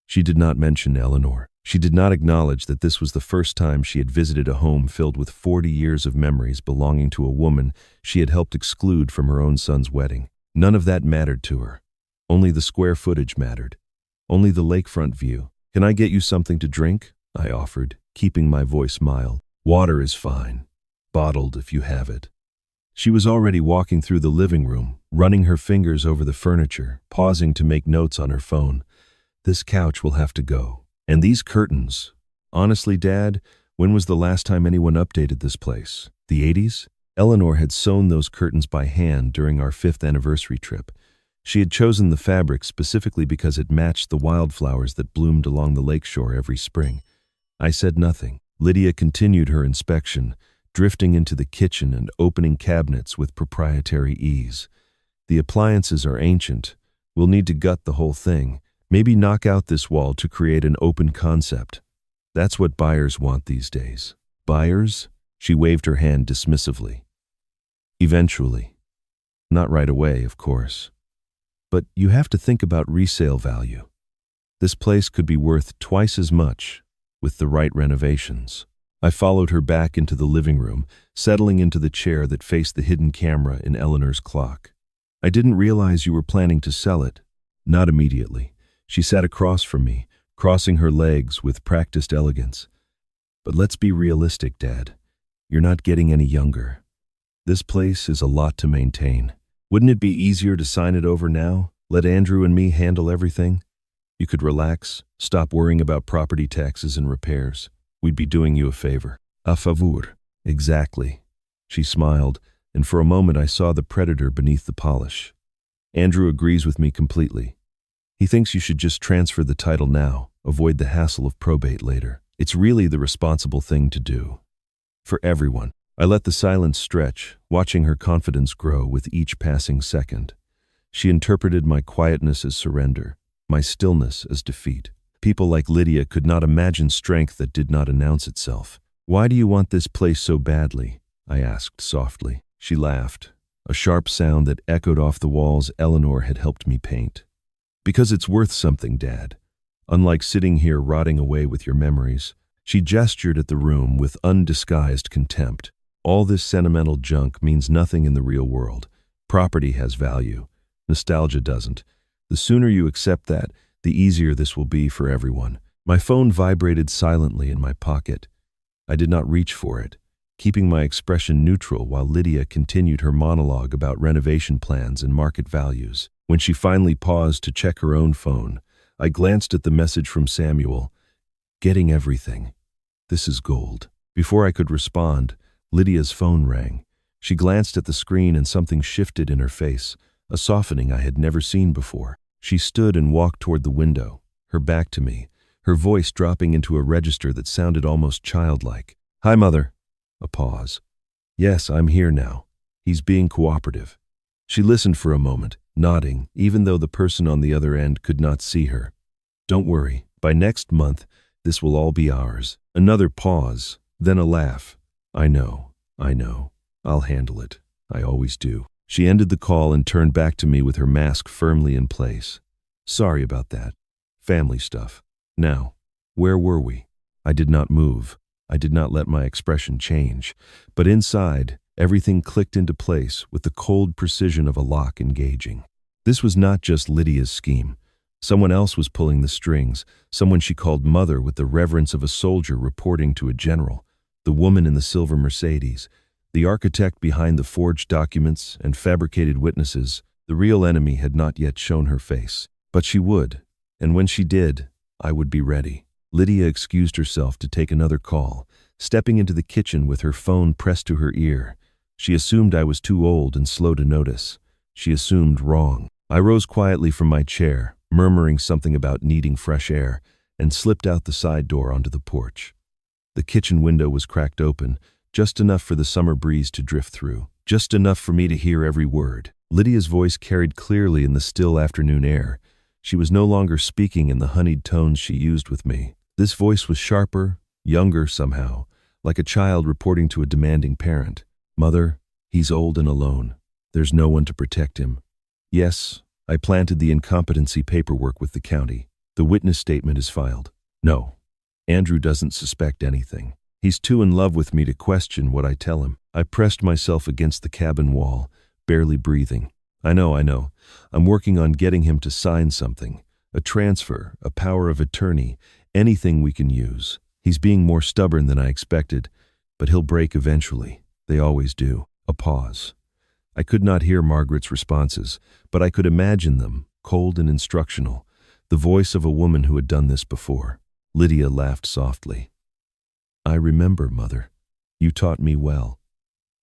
She did not mention Eleanor. She did not acknowledge that this was the first time she had visited a home filled with 40 years of memories belonging to a woman she had helped exclude from her own son's wedding. None of that mattered to her. Only the square footage mattered. Only the lakefront view. "Can I get you something to drink?" I offered, keeping my voice mild. "Water is fine. Bottled if you have it." She was already walking through the living room, running her fingers over the furniture, pausing to make notes on her phone. "This couch will have to go. And these curtains. Honestly, Dad, when was the last time anyone updated this place? The 80s? Eleanor had sewn those curtains by hand during our 5th anniversary trip. She had chosen the fabric specifically because it matched the wildflowers that bloomed along the lakeshore every spring. I said nothing. Lydia continued her inspection, drifting into the kitchen and opening cabinets with proprietary ease. "The appliances are ancient. We'll need to gut the whole thing. Maybe knock out this wall to create an open concept. That's what buyers want these days." "Buyers?" She waved her hand dismissively. "Eventually. Not right away, of course. But you have to think about resale value. This place could be worth twice as much with the right renovations." I followed her back into the living room, settling into the chair that faced the hidden camera in Eleanor's clock. "I didn't realize you were planning to sell it." "Not immediately." She sat across from me, crossing her legs with practiced elegance. "But let's be realistic, Dad. You're not getting any younger. This place is a lot to maintain. Wouldn't it be easier to sign it over now? Let Andrew and me handle everything? You could relax, stop worrying about property taxes and repairs. We'd be doing you a favor." "A favor." "Exactly." She smiled, and for a moment I saw the predator beneath the polish. "Andrew agrees with me completely. He thinks you should just transfer the title now, avoid the hassle of probate later. It's really the responsible thing to do. For everyone." I let the silence stretch, watching her confidence grow with each passing second. She interpreted my quietness as surrender, my stillness as defeat. People like Lydia could not imagine strength that did not announce itself. "Why do you want this place so badly?" I asked softly. She laughed, a sharp sound that echoed off the walls Eleanor had helped me paint. "Because it's worth something, Dad. Unlike sitting here rotting away with your memories." She gestured at the room with undisguised contempt. "All this sentimental junk means nothing in the real world. Property has value. Nostalgia doesn't. The sooner you accept that, the easier this will be for everyone." My phone vibrated silently in my pocket. I did not reach for it, keeping my expression neutral while Lydia continued her monologue about renovation plans and market values. When she finally paused to check her own phone, I glanced at the message from Samuel. "Getting everything. This is gold." Before I could respond, Lydia's phone rang. She glanced at the screen and something shifted in her face, a softening I had never seen before. She stood and walked toward the window, her back to me, her voice dropping into a register that sounded almost childlike. "Hi, Mother." A pause. "Yes, I'm here now. He's being cooperative. She listened for a moment, nodding, even though the person on the other end could not see her. "Don't worry. By next month, this will all be ours." Another pause, then a laugh. I know. I'll handle it. I always do." She ended the call and turned back to me with her mask firmly in place. "Sorry about that. Family stuff. Now, where were we?" I did not move. I did not let my expression change. But inside, everything clicked into place with the cold precision of a lock engaging. This was not just Lydia's scheme. Someone else was pulling the strings, someone she called mother with the reverence of a soldier reporting to a general, the woman in the silver Mercedes, the architect behind the forged documents and fabricated witnesses. The real enemy had not yet shown her face. But she would, and when she did, I would be ready. Lydia excused herself to take another call, stepping into the kitchen with her phone pressed to her ear. She assumed I was too old and slow to notice. She assumed wrong. I rose quietly from my chair, murmuring something about needing fresh air, and slipped out the side door onto the porch. The kitchen window was cracked open, just enough for the summer breeze to drift through, just enough for me to hear every word. Lydia's voice carried clearly in the still afternoon air. She was no longer speaking in the honeyed tones she used with me. This voice was sharper, younger somehow, like a child reporting to a demanding parent. "Mother, he's old and alone. There's no one to protect him. Yes, I planted the incompetency paperwork with the county. The witness statement is filed. No, Andrew doesn't suspect anything. He's too in love with me to question what I tell him." I pressed myself against the cabin wall, barely breathing. I know. I'm working on getting him to sign something. A transfer, a power of attorney, anything we can use. He's being more stubborn than I expected, but he'll break eventually. They always do. A pause. I could not hear Margaret's responses, but I could imagine them, cold and instructional, the voice of a woman who had done this before. Lydia laughed softly. "I remember, Mother. You taught me well.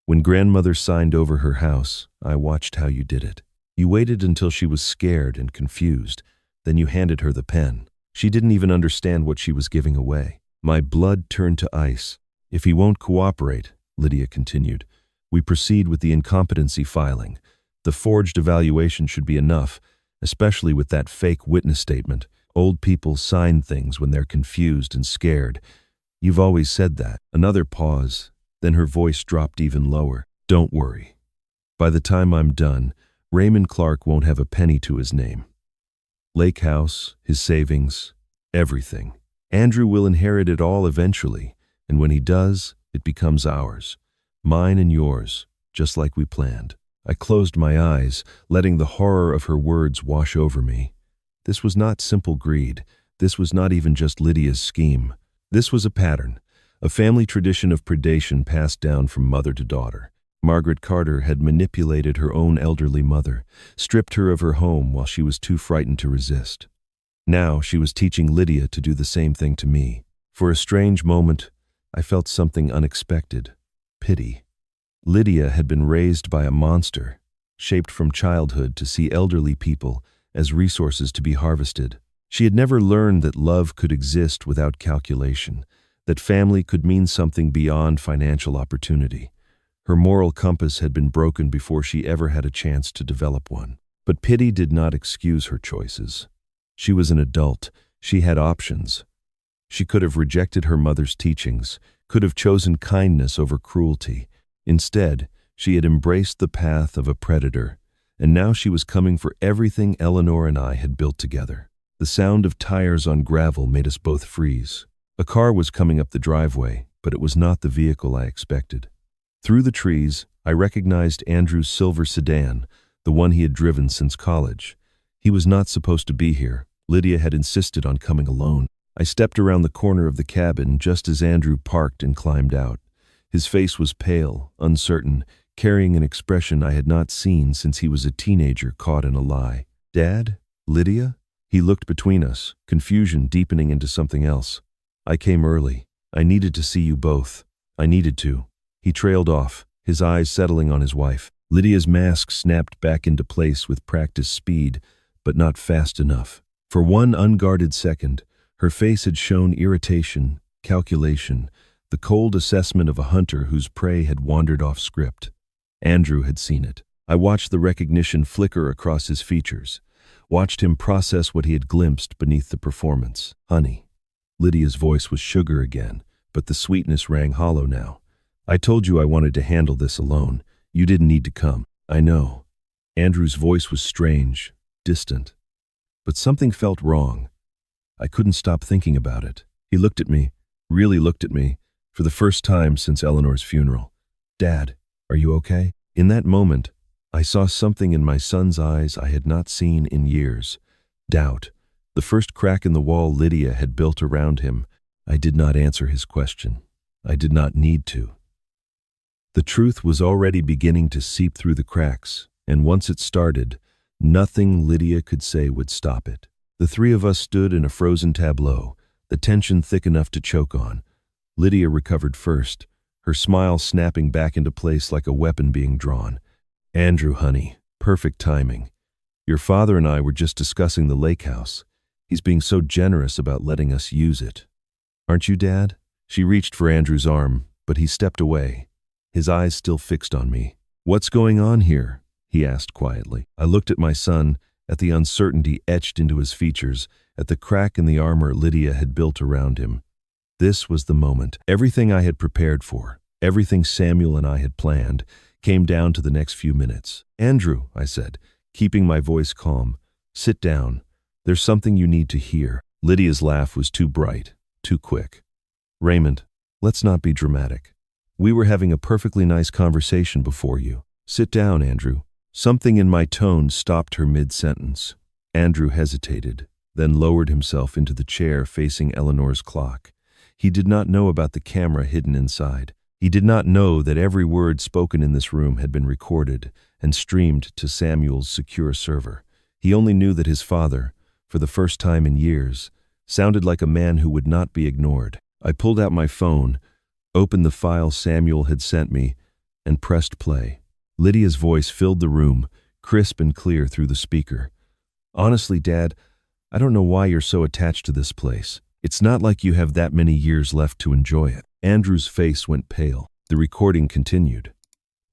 When grandmother signed over her house, I watched how you did it. You waited until she was scared and confused, then you handed her the pen. She didn't even understand what she was giving away." My blood turned to ice. "If he won't cooperate," Lydia continued, "we proceed with the incompetency filing. The forged evaluation should be enough, especially with that fake witness statement. Old people sign things when they're confused and scared. You've always said that." Another pause, then her voice dropped even lower. "Don't worry. By the time I'm done, Raymond Clark won't have a penny to his name. Lake House, his savings, everything. Andrew will inherit it all eventually, and when he does, it becomes ours. Mine and yours, just like we planned." I closed my eyes, letting the horror of her words wash over me. This was not simple greed. This was not even just Lydia's scheme. This was a pattern, a family tradition of predation passed down from mother to daughter. Margaret Carter had manipulated her own elderly mother, stripped her of her home while she was too frightened to resist. Now she was teaching Lydia to do the same thing to me. For a strange moment, I felt something unexpected: pity. Lydia had been raised by a monster, shaped from childhood to see elderly people as resources to be harvested. She had never learned that love could exist without calculation, that family could mean something beyond financial opportunity. Her moral compass had been broken before she ever had a chance to develop one. But pity did not excuse her choices. She was an adult. She had options. She could have rejected her mother's teachings, could have chosen kindness over cruelty. Instead, she had embraced the path of a predator, and now she was coming for everything Eleanor and I had built together. The sound of tires on gravel made us both freeze. A car was coming up the driveway, but it was not the vehicle I expected. Through the trees, I recognized Andrew's silver sedan, the one he had driven since college. He was not supposed to be here. Lydia had insisted on coming alone. I stepped around the corner of the cabin just as Andrew parked and climbed out. His face was pale, uncertain, carrying an expression I had not seen since he was a teenager caught in a lie. "Dad? Lydia?" He looked between us, confusion deepening into something else. "I came early. I needed to see you both. I needed to." He trailed off, his eyes settling on his wife. Lydia's mask snapped back into place with practiced speed, but not fast enough. For one unguarded second, her face had shown irritation, calculation, the cold assessment of a hunter whose prey had wandered off script. Andrew had seen it. I watched the recognition flicker across his features, watched him process what he had glimpsed beneath the performance. Honey. Lydia's voice was sugar again, but the sweetness rang hollow now. I told you I wanted to handle this alone. You didn't need to come. I know. Andrew's voice was strange, distant. But something felt wrong. I couldn't stop thinking about it. He looked at me, really looked at me, for the first time since Eleanor's funeral. Dad, are you okay? In that moment, I saw something in my son's eyes I had not seen in years. Doubt. The first crack in the wall Lydia had built around him. I did not answer his question. I did not need to. The truth was already beginning to seep through the cracks, and once it started, nothing Lydia could say would stop it. The three of us stood in a frozen tableau, the tension thick enough to choke on. Lydia recovered first, her smile snapping back into place like a weapon being drawn. Andrew, honey, perfect timing. Your father and I were just discussing the lake house. He's being so generous about letting us use it. Aren't you, Dad? She reached for Andrew's arm, but he stepped away, his eyes still fixed on me. What's going on here? He asked quietly. I looked at my son, at the uncertainty etched into his features, at the crack in the armor Lydia had built around him. This was the moment. Everything I had prepared for, everything Samuel and I had planned, came down to the next few minutes. Andrew, I said, keeping my voice calm, sit down. There's something you need to hear. Lydia's laugh was too bright, too quick. Raymond, let's not be dramatic. We were having a perfectly nice conversation before you. Sit down, Andrew. Something in my tone stopped her mid-sentence. Andrew hesitated, then lowered himself into the chair facing Eleanor's clock. He did not know about the camera hidden inside. He did not know that every word spoken in this room had been recorded and streamed to Samuel's secure server. He only knew that his father, for the first time in years, sounded like a man who would not be ignored. I pulled out my phone, opened the file Samuel had sent me, and pressed play. Lydia's voice filled the room, crisp and clear through the speaker. Honestly, Dad, I don't know why you're so attached to this place. It's not like you have that many years left to enjoy it. Andrew's face went pale. The recording continued.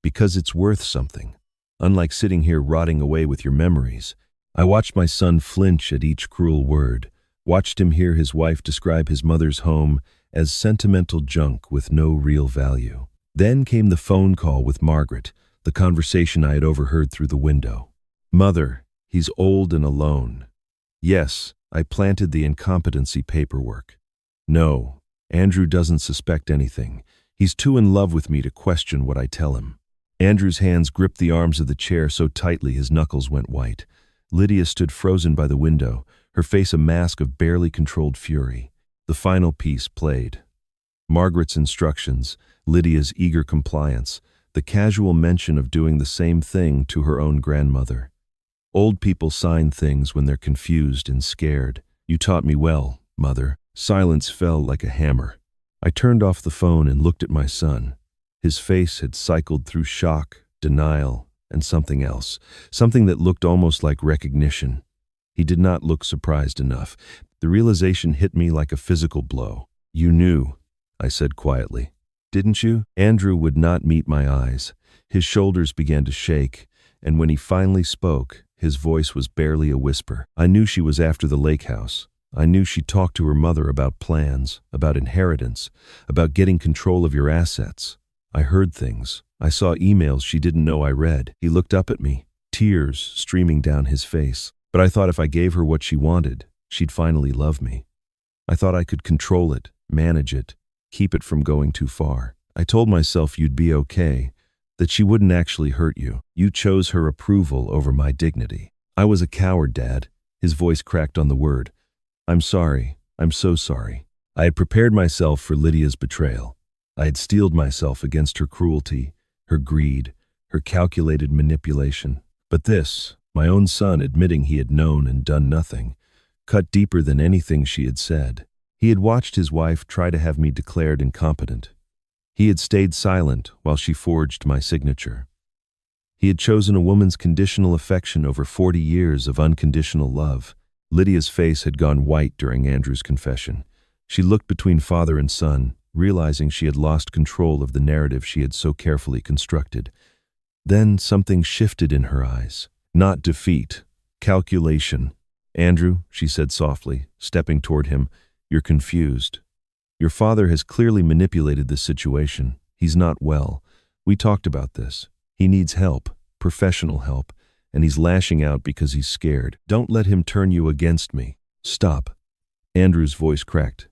Because it's worth something. Unlike sitting here rotting away with your memories. I watched my son flinch at each cruel word, watched him hear his wife describe his mother's home as sentimental junk with no real value. Then came the phone call with Margaret, the conversation I had overheard through the window. Mother, he's old and alone. Yes, I planted the incompetency paperwork. No, Andrew doesn't suspect anything. He's too in love with me to question what I tell him. Andrew's hands gripped the arms of the chair so tightly his knuckles went white. Lydia stood frozen by the window, her face a mask of barely controlled fury. The final piece played. Margaret's instructions, Lydia's eager compliance, the casual mention of doing the same thing to her own grandmother. Old people sign things when they're confused and scared. You taught me well, Mother. Silence fell like a hammer. I turned off the phone and looked at my son. His face had cycled through shock, denial, and something else, something that looked almost like recognition. He did not look surprised enough. The realization hit me like a physical blow. You knew, I said quietly. Didn't you? Andrew would not meet my eyes. His shoulders began to shake, and when he finally spoke, his voice was barely a whisper. I knew she was after the lake house. I knew she talked to her mother about plans, about inheritance, about getting control of your assets. I heard things. I saw emails she didn't know I read. He looked up at me, tears streaming down his face. But I thought if I gave her what she wanted, she'd finally love me. I thought I could control it, manage it, keep it from going too far. I told myself you'd be okay, that she wouldn't actually hurt you. You chose her approval over my dignity. I was a coward, Dad. His voice cracked on the word. I'm sorry. I'm so sorry. I had prepared myself for Lydia's betrayal. I had steeled myself against her cruelty, her greed, her calculated manipulation. But this, my own son admitting he had known and done nothing, cut deeper than anything she had said. He had watched his wife try to have me declared incompetent. He had stayed silent while she forged my signature. He had chosen a woman's conditional affection over 40 years of unconditional love. Lydia's face had gone white during Andrew's confession. She looked between father and son, realizing she had lost control of the narrative she had so carefully constructed. Then something shifted in her eyes. Not defeat, calculation. "Andrew," she said softly, stepping toward him, "you're confused. Your father has clearly manipulated this situation. He's not well. We talked about this. He needs help, professional help, and he's lashing out because he's scared. Don't let him turn you against me. Stop." Andrew's voice cracked.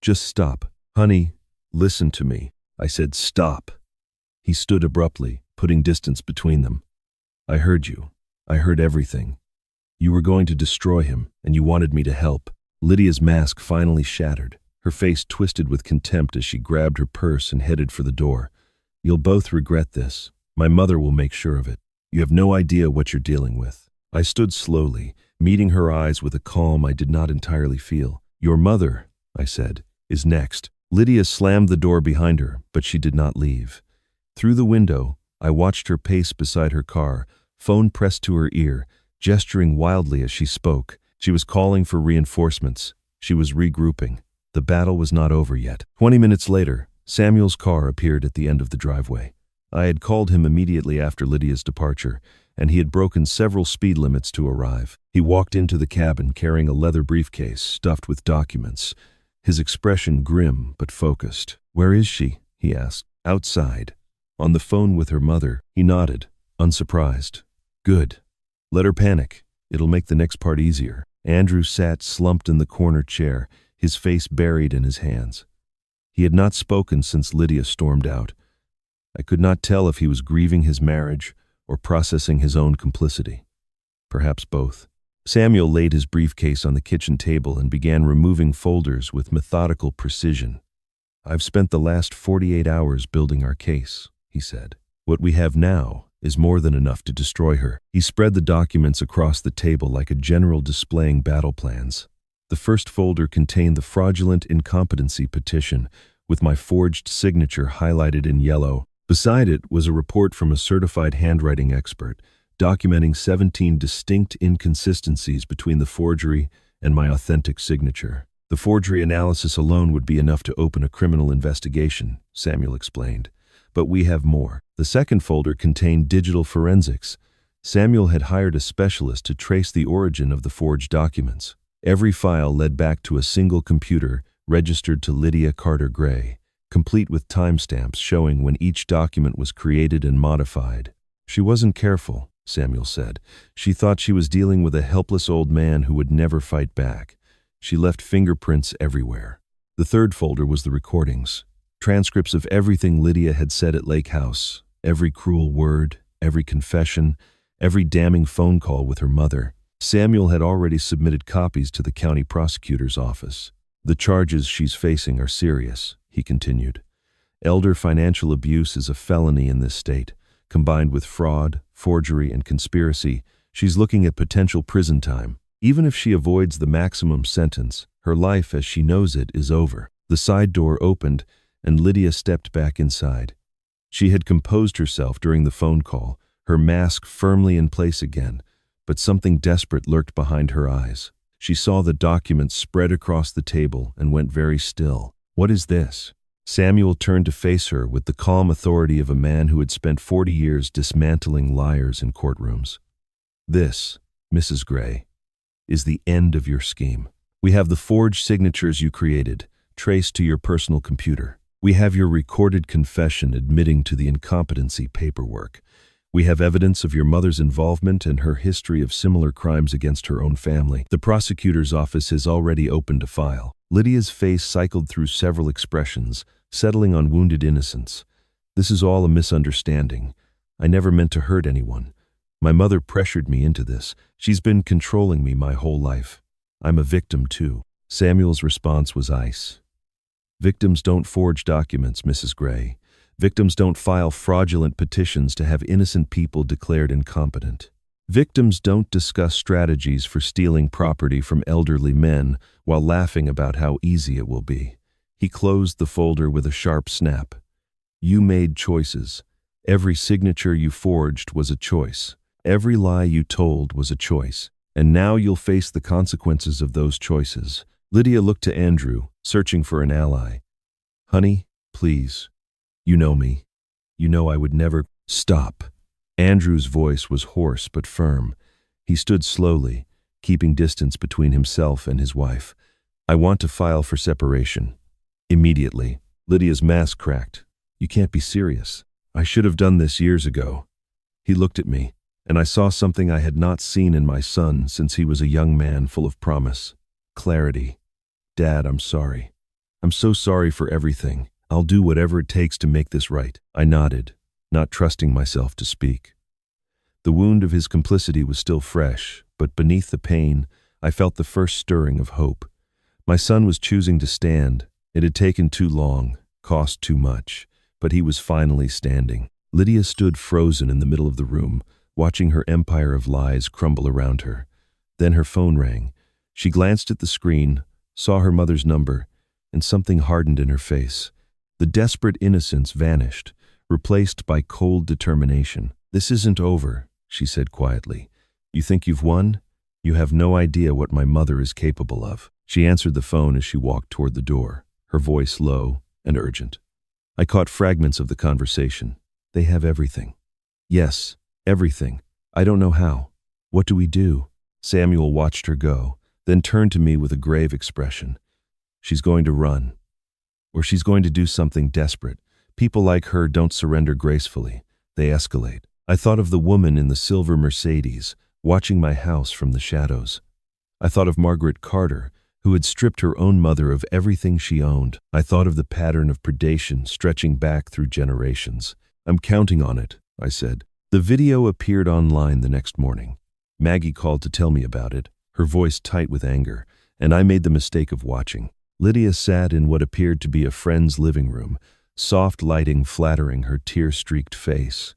"Just stop. Honey, listen to me." I said, "Stop." He stood abruptly, putting distance between them. "I heard you. I heard everything. You were going to destroy him, and you wanted me to help." Lydia's mask finally shattered. Her face twisted with contempt as she grabbed her purse and headed for the door. "You'll both regret this. My mother will make sure of it. You have no idea what you're dealing with." I stood slowly, meeting her eyes with a calm I did not entirely feel. "Your mother," I said, "is next." Lydia slammed the door behind her, but she did not leave. Through the window, I watched her pace beside her car, phone pressed to her ear, gesturing wildly as she spoke. She was calling for reinforcements. She was regrouping. The battle was not over yet. 20 minutes later, Samuel's car appeared at the end of the driveway. I had called him immediately after Lydia's departure, and he had broken several speed limits to arrive. He walked into the cabin carrying a leather briefcase stuffed with documents, his expression grim but focused. "Where is she?" he asked. "Outside. On the phone with her mother." He nodded, unsurprised. "Good. Let her panic. It'll make the next part easier." Andrew sat slumped in the corner chair, his face buried in his hands. He had not spoken since Lydia stormed out. I could not tell if he was grieving his marriage or processing his own complicity. Perhaps both. Samuel laid his briefcase on the kitchen table and began removing folders with methodical precision. "I've spent the last 48 hours building our case," he said. "What we have now is more than enough to destroy her." He spread the documents across the table like a general displaying battle plans. The first folder contained the fraudulent incompetency petition, with my forged signature highlighted in yellow. Beside it was a report from a certified handwriting expert, documenting 17 distinct inconsistencies between the forgery and my authentic signature. "The forgery analysis alone would be enough to open a criminal investigation," Samuel explained. "But we have more." The second folder contained digital forensics. Samuel had hired a specialist to trace the origin of the forged documents. Every file led back to a single computer registered to Lydia Carter Gray, complete with timestamps showing when each document was created and modified. "She wasn't careful," Samuel said. "She thought she was dealing with a helpless old man who would never fight back. She left fingerprints everywhere." The third folder was the recordings. Transcripts of everything Lydia had said at Lake House, every cruel word, every confession, every damning phone call with her mother. Samuel had already submitted copies to the county prosecutor's office. "The charges she's facing are serious," he continued. "Elder financial abuse is a felony in this state. Combined with fraud, forgery, and conspiracy, she's looking at potential prison time. Even if she avoids the maximum sentence, her life as she knows it is over." The side door opened, and Lydia stepped back inside. She had composed herself during the phone call, her mask firmly in place again, but something desperate lurked behind her eyes. She saw the documents spread across the table and went very still. "What is this?" Samuel turned to face her with the calm authority of a man who had spent 40 years dismantling liars in courtrooms. "This, Mrs. Gray, is the end of your scheme. We have the forged signatures you created, traced to your personal computer. We have your recorded confession admitting to the incompetency paperwork. We have evidence of your mother's involvement and her history of similar crimes against her own family. The prosecutor's office has already opened a file." Lydia's face cycled through several expressions, settling on wounded innocence. "This is all a misunderstanding. I never meant to hurt anyone. My mother pressured me into this. She's been controlling me my whole life. I'm a victim too." Samuel's response was ice. "Victims don't forge documents, Mrs. Gray. Victims don't file fraudulent petitions to have innocent people declared incompetent. Victims don't discuss strategies for stealing property from elderly men while laughing about how easy it will be." He closed the folder with a sharp snap. "You made choices. Every signature you forged was a choice. Every lie you told was a choice. And now you'll face the consequences of those choices." Lydia looked to Andrew, searching for an ally. "Honey, please. You know me. You know I would never—" "Stop," Andrew's voice was hoarse but firm. He stood slowly, keeping distance between himself and his wife. I want to file for separation. Immediately. Lydia's mask cracked. You can't be serious. I should have done this years ago. He looked at me, and I saw something I had not seen in my son since he was a young man full of promise. Clarity. Dad, I'm sorry. I'm so sorry for everything. I'll do whatever it takes to make this right. I nodded, not trusting myself to speak. The wound of his complicity was still fresh, but beneath the pain, I felt the first stirring of hope. My son was choosing to stand. It had taken too long, cost too much, but he was finally standing. Lydia stood frozen in the middle of the room, watching her empire of lies crumble around her. Then her phone rang. She glanced at the screen, saw her mother's number, and something hardened in her face. The desperate innocence vanished, replaced by cold determination. This isn't over, she said quietly. You think you've won? You have no idea what my mother is capable of. She answered the phone as she walked toward the door, her voice low and urgent. I caught fragments of the conversation. They have everything. Yes, everything. I don't know how. What do we do? Samuel watched her go, then turned to me with a grave expression. She's going to run. Or she's going to do something desperate. People like her don't surrender gracefully. They escalate. I thought of the woman in the silver Mercedes, watching my house from the shadows. I thought of Margaret Carter, who had stripped her own mother of everything she owned. I thought of the pattern of predation stretching back through generations. I'm counting on it, I said. The video appeared online the next morning. Maggie called to tell me about it, her voice tight with anger, and I made the mistake of watching. Lydia sat in what appeared to be a friend's living room, soft lighting flattering her tear-streaked face.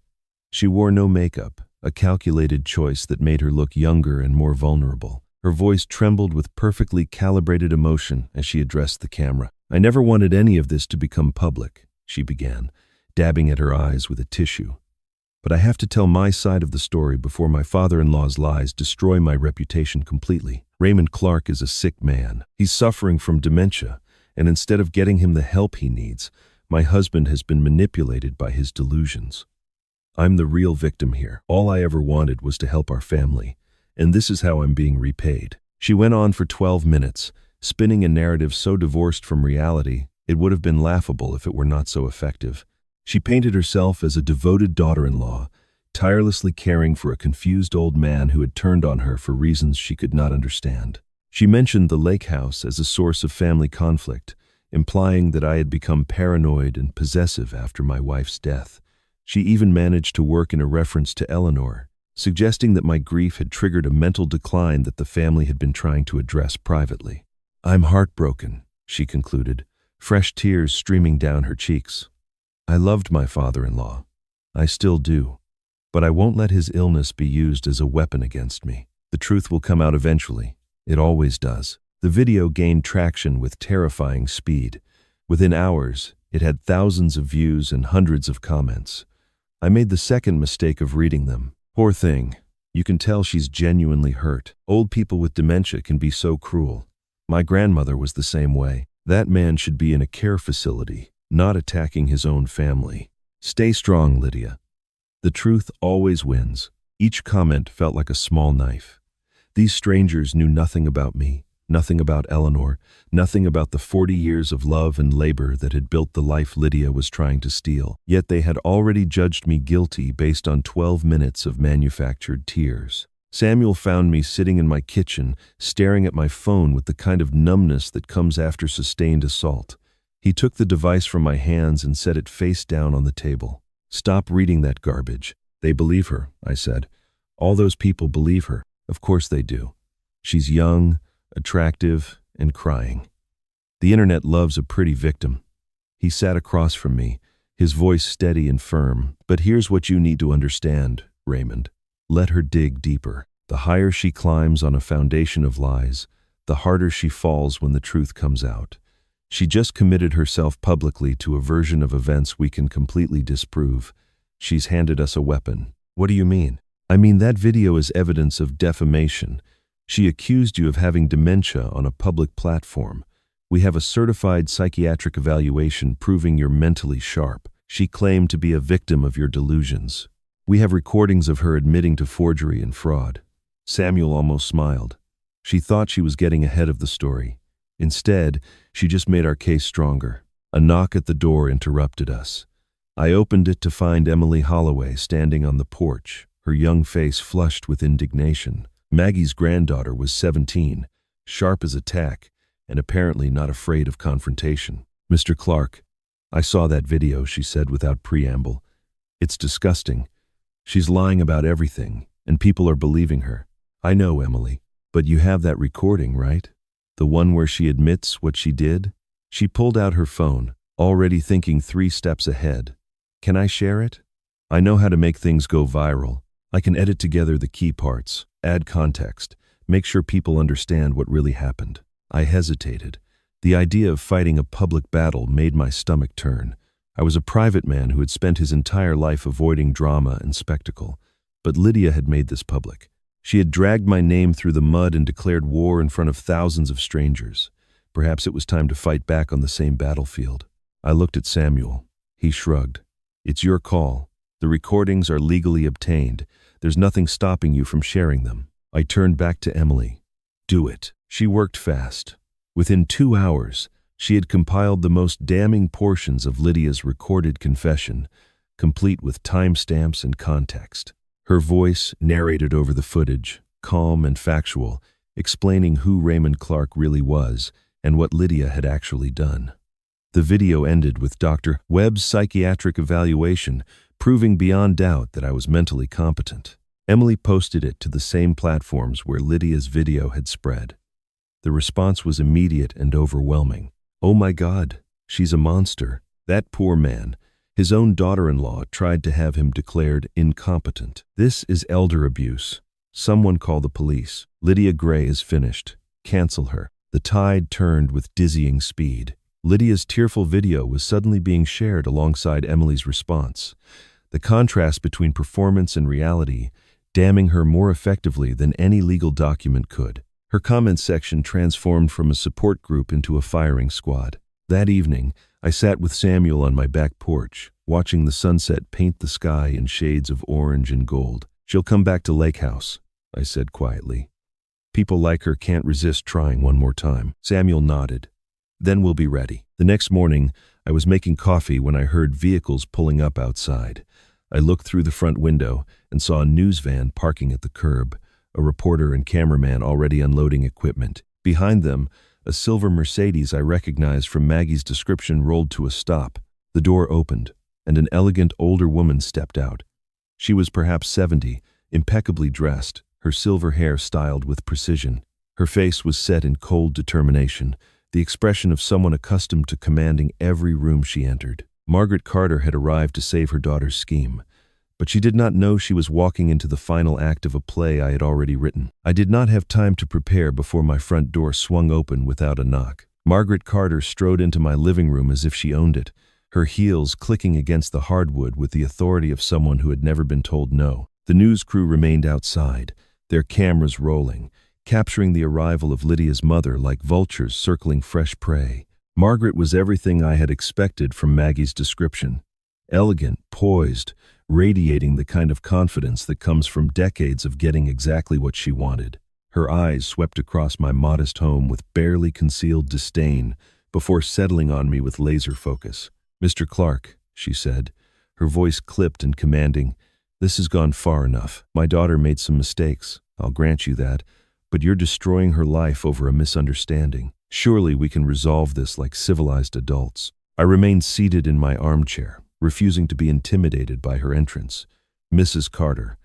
She wore no makeup, a calculated choice that made her look younger and more vulnerable. Her voice trembled with perfectly calibrated emotion as she addressed the camera. I never wanted any of this to become public, she began, dabbing at her eyes with a tissue. But I have to tell my side of the story before my father-in-law's lies destroy my reputation completely. Raymond Clark is a sick man. He's suffering from dementia, and instead of getting him the help he needs, my husband has been manipulated by his delusions. I'm the real victim here. All I ever wanted was to help our family, and this is how I'm being repaid. She went on for 12 minutes, spinning a narrative so divorced from reality, it would have been laughable if it were not so effective. She painted herself as a devoted daughter-in-law, tirelessly caring for a confused old man who had turned on her for reasons she could not understand. She mentioned the lake house as a source of family conflict, implying that I had become paranoid and possessive after my wife's death. She even managed to work in a reference to Eleanor, suggesting that my grief had triggered a mental decline that the family had been trying to address privately. I'm heartbroken, she concluded, fresh tears streaming down her cheeks. I loved my father-in-law. I still do. But I won't let his illness be used as a weapon against me. The truth will come out eventually. It always does. The video gained traction with terrifying speed. Within hours, it had thousands of views and hundreds of comments. I made the second mistake of reading them. Poor thing. You can tell she's genuinely hurt. Old people with dementia can be so cruel. My grandmother was the same way. That man should be in a care facility, not attacking his own family. Stay strong, Lydia. The truth always wins. Each comment felt like a small knife. These strangers knew nothing about me, nothing about Eleanor, nothing about the 40 years of love and labor that had built the life Lydia was trying to steal. Yet they had already judged me guilty based on 12 minutes of manufactured tears. Samuel found me sitting in my kitchen, staring at my phone with the kind of numbness that comes after sustained assault. He took the device from my hands and set it face down on the table. Stop reading that garbage. They believe her, I said. All those people believe her. Of course they do. She's young, attractive, and crying. The internet loves a pretty victim. He sat across from me, his voice steady and firm. But here's what you need to understand, Raymond. Let her dig deeper. The higher she climbs on a foundation of lies, the harder she falls when the truth comes out. She just committed herself publicly to a version of events we can completely disprove. She's handed us a weapon. What do you mean? I mean that video is evidence of defamation. She accused you of having dementia on a public platform. We have a certified psychiatric evaluation proving you're mentally sharp. She claimed to be a victim of your delusions. We have recordings of her admitting to forgery and fraud." Samuel almost smiled. She thought she was getting ahead of the story. Instead, she just made our case stronger. A knock at the door interrupted us. I opened it to find Emily Holloway standing on the porch, her young face flushed with indignation. Maggie's granddaughter was 17, sharp as a tack, and apparently not afraid of confrontation. "Mr. Clark, I saw that video," she said without preamble. "It's disgusting. She's lying about everything, and people are believing her." "I know, Emily, but you have that recording, right? The one where she admits what she did?" She pulled out her phone, already thinking 3 steps ahead. "Can I share it? I know how to make things go viral. I can edit together the key parts, add context, make sure people understand what really happened." I hesitated. The idea of fighting a public battle made my stomach turn. I was a private man who had spent his entire life avoiding drama and spectacle. But Lydia had made this public. She had dragged my name through the mud and declared war in front of thousands of strangers. Perhaps it was time to fight back on the same battlefield. I looked at Samuel. He shrugged. "It's your call. The recordings are legally obtained. There's nothing stopping you from sharing them." I turned back to Emily. "Do it." She worked fast. Within 2 hours, she had compiled the most damning portions of Lydia's recorded confession, complete with timestamps and context. Her voice narrated over the footage, calm and factual, explaining who Raymond Clark really was and what Lydia had actually done. The video ended with Dr. Webb's psychiatric evaluation, proving beyond doubt that I was mentally competent. Emily posted it to the same platforms where Lydia's video had spread. The response was immediate and overwhelming. "Oh my God, she's a monster. That poor man. His own daughter-in-law tried to have him declared incompetent. This is elder abuse. Someone call the police. Lydia Gray is finished. Cancel her." The tide turned with dizzying speed. Lydia's tearful video was suddenly being shared alongside Emily's response. The contrast between performance and reality, damning her more effectively than any legal document could. Her comment section transformed from a support group into a firing squad. That evening, I sat with Samuel on my back porch, watching the sunset paint the sky in shades of orange and gold. "She'll come back to Lake House," I said quietly. "People like her can't resist trying one more time." Samuel nodded. "Then we'll be ready." The next morning, I was making coffee when I heard vehicles pulling up outside. I looked through the front window and saw a news van parking at the curb, a reporter and cameraman already unloading equipment. Behind them, a silver Mercedes I recognized from Maggie's description rolled to a stop. The door opened, and an elegant older woman stepped out. She was perhaps 70, impeccably dressed, her silver hair styled with precision. Her face was set in cold determination, the expression of someone accustomed to commanding every room she entered. Margaret Carter had arrived to save her daughter's scheme, but she did not know she was walking into the final act of a play I had already written. I did not have time to prepare before my front door swung open without a knock. Margaret Carter strode into my living room as if she owned it, her heels clicking against the hardwood with the authority of someone who had never been told no. The news crew remained outside, their cameras rolling, capturing the arrival of Lydia's mother like vultures circling fresh prey. Margaret was everything I had expected from Maggie's description. Elegant, poised, radiating the kind of confidence that comes from decades of getting exactly what she wanted. Her eyes swept across my modest home with barely concealed disdain before settling on me with laser focus. "Mr. Clark," she said, her voice clipped and commanding, "this has gone far enough. My daughter made some mistakes, I'll grant you that, but you're destroying her life over a misunderstanding. Surely we can resolve this like civilized adults." I remained seated in my armchair, refusing to be intimidated by her entrance. "Mrs. Carter,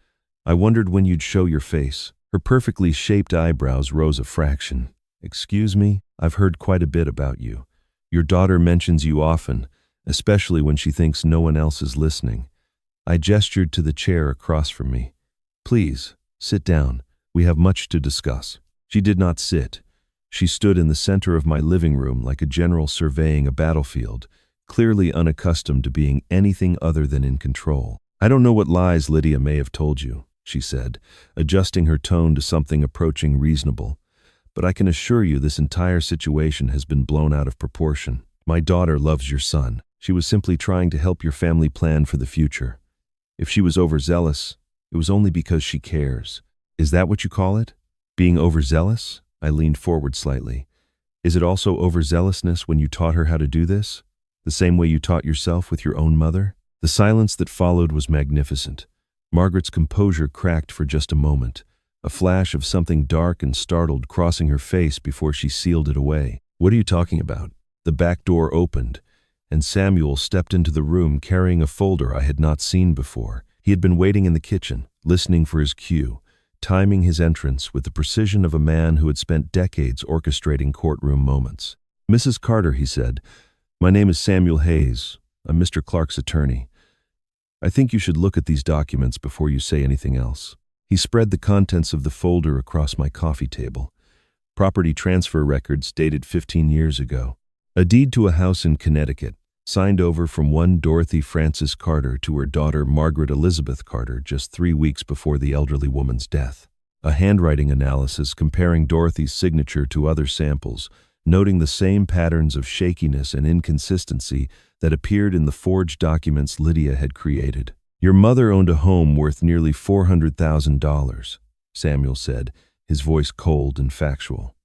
I wondered when you'd show your face." Her perfectly shaped eyebrows rose a fraction. "Excuse me, I've heard quite a bit about you. Your daughter mentions you often, especially when she thinks no one else is listening." I gestured to the chair across from me. "Please, sit down. We have much to discuss." She did not sit. She stood in the center of my living room like a general surveying a battlefield, clearly unaccustomed to being anything other than in control. "I don't know what lies Lydia may have told you," she said, adjusting her tone to something approaching reasonable, "but I can assure you this entire situation has been blown out of proportion. My daughter loves your son. She was simply trying to help your family plan for the future. If she was overzealous, it was only because she cares. Is that what you call it? Being overzealous? I leaned forward slightly. Is it also overzealousness when you taught her how to do this? The same way you taught yourself with your own mother? The silence that followed was magnificent. Margaret's composure cracked for just a moment, a flash of something dark and startled crossing her face before she sealed it away. What are you talking about? The back door opened, and Samuel stepped into the room carrying a folder I had not seen before. He had been waiting in the kitchen, listening for his cue, timing his entrance with the precision of a man who had spent decades orchestrating courtroom moments. "Mrs. Carter," he said, "my name is Samuel Hayes. I'm Mr. Clark's attorney. I think you should look at these documents before you say anything else." He spread the contents of the folder across my coffee table. Property transfer records dated 15 years ago. A deed to a house in Connecticut, signed over from one Dorothy Frances Carter to her daughter Margaret Elizabeth Carter just 3 weeks before the elderly woman's death. A handwriting analysis comparing Dorothy's signature to other samples, noting the same patterns of shakiness and inconsistency that appeared in the forged documents Lydia had created. "Your mother owned a home worth nearly $400,000, Samuel said, his voice cold and factual.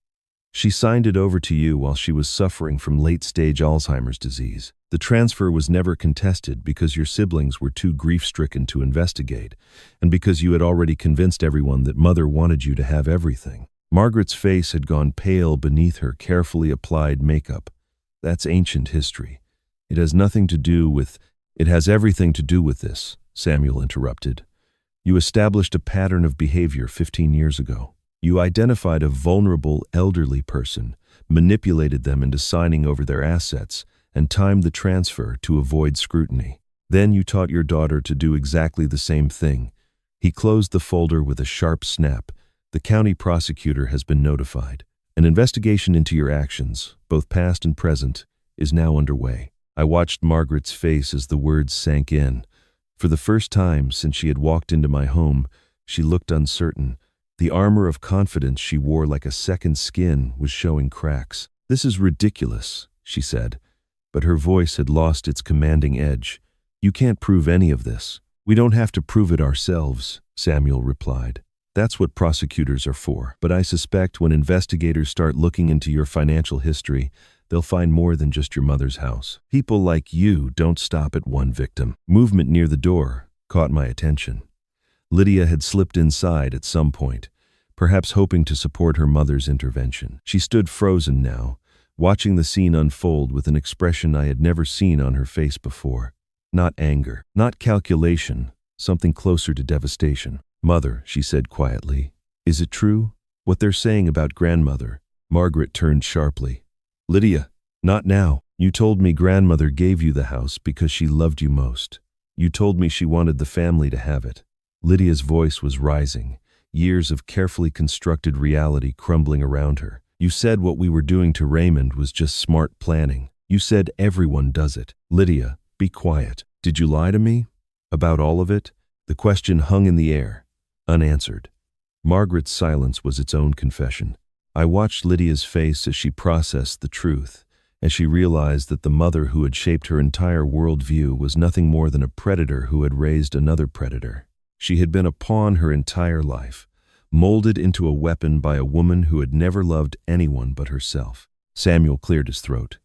"She signed it over to you while she was suffering from late-stage Alzheimer's disease. The transfer was never contested because your siblings were too grief-stricken to investigate, and because you had already convinced everyone that Mother wanted you to have everything." Margaret's face had gone pale beneath her carefully applied makeup. "That's ancient history. It has everything to do with this," Samuel interrupted. "You established a pattern of behavior 15 years ago. You identified a vulnerable elderly person, manipulated them into signing over their assets, and timed the transfer to avoid scrutiny. Then you taught your daughter to do exactly the same thing." He closed the folder with a sharp snap. "The county prosecutor has been notified. An investigation into your actions, both past and present, is now underway." I watched Margaret's face as the words sank in. For the first time since she had walked into my home, she looked uncertain. The armor of confidence she wore like a second skin was showing cracks. "This is ridiculous," she said, but her voice had lost its commanding edge. "You can't prove any of this." "We don't have to prove it ourselves," Samuel replied. "That's what prosecutors are for. But I suspect when investigators start looking into your financial history, they'll find more than just your mother's house. People like you don't stop at one victim." Movement near the door caught my attention. Lydia had slipped inside at some point, perhaps hoping to support her mother's intervention. She stood frozen now, watching the scene unfold with an expression I had never seen on her face before. Not anger, not calculation, something closer to devastation. "Mother," she said quietly, "is it true? What they're saying about grandmother?" Margaret turned sharply. "Lydia, not now. You told me grandmother gave you the house because she loved you most. You told me she wanted the family to have it." Lydia's voice was rising, years of carefully constructed reality crumbling around her. "You said what we were doing to Raymond was just smart planning. You said everyone does it." "Lydia, be quiet. Did you lie to me? About all of it?" The question hung in the air, unanswered. Margaret's silence was its own confession. I watched Lydia's face as she processed the truth, as she realized that the mother who had shaped her entire worldview was nothing more than a predator who had raised another predator. She had been a pawn her entire life, molded into a weapon by a woman who had never loved anyone but herself. Samuel cleared his throat.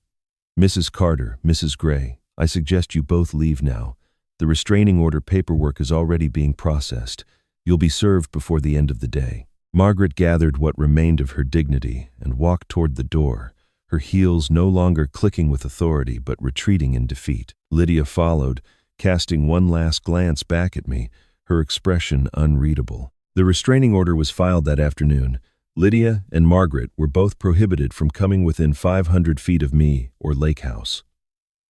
"Mrs. Carter, Mrs. Gray, I suggest you both leave now. The restraining order paperwork is already being processed. You'll be served before the end of the day." Margaret gathered what remained of her dignity and walked toward the door, her heels no longer clicking with authority but retreating in defeat. Lydia followed, casting one last glance back at me, her expression unreadable. The restraining order was filed that afternoon. Lydia and Margaret were both prohibited from coming within 500 feet of me or Lake House.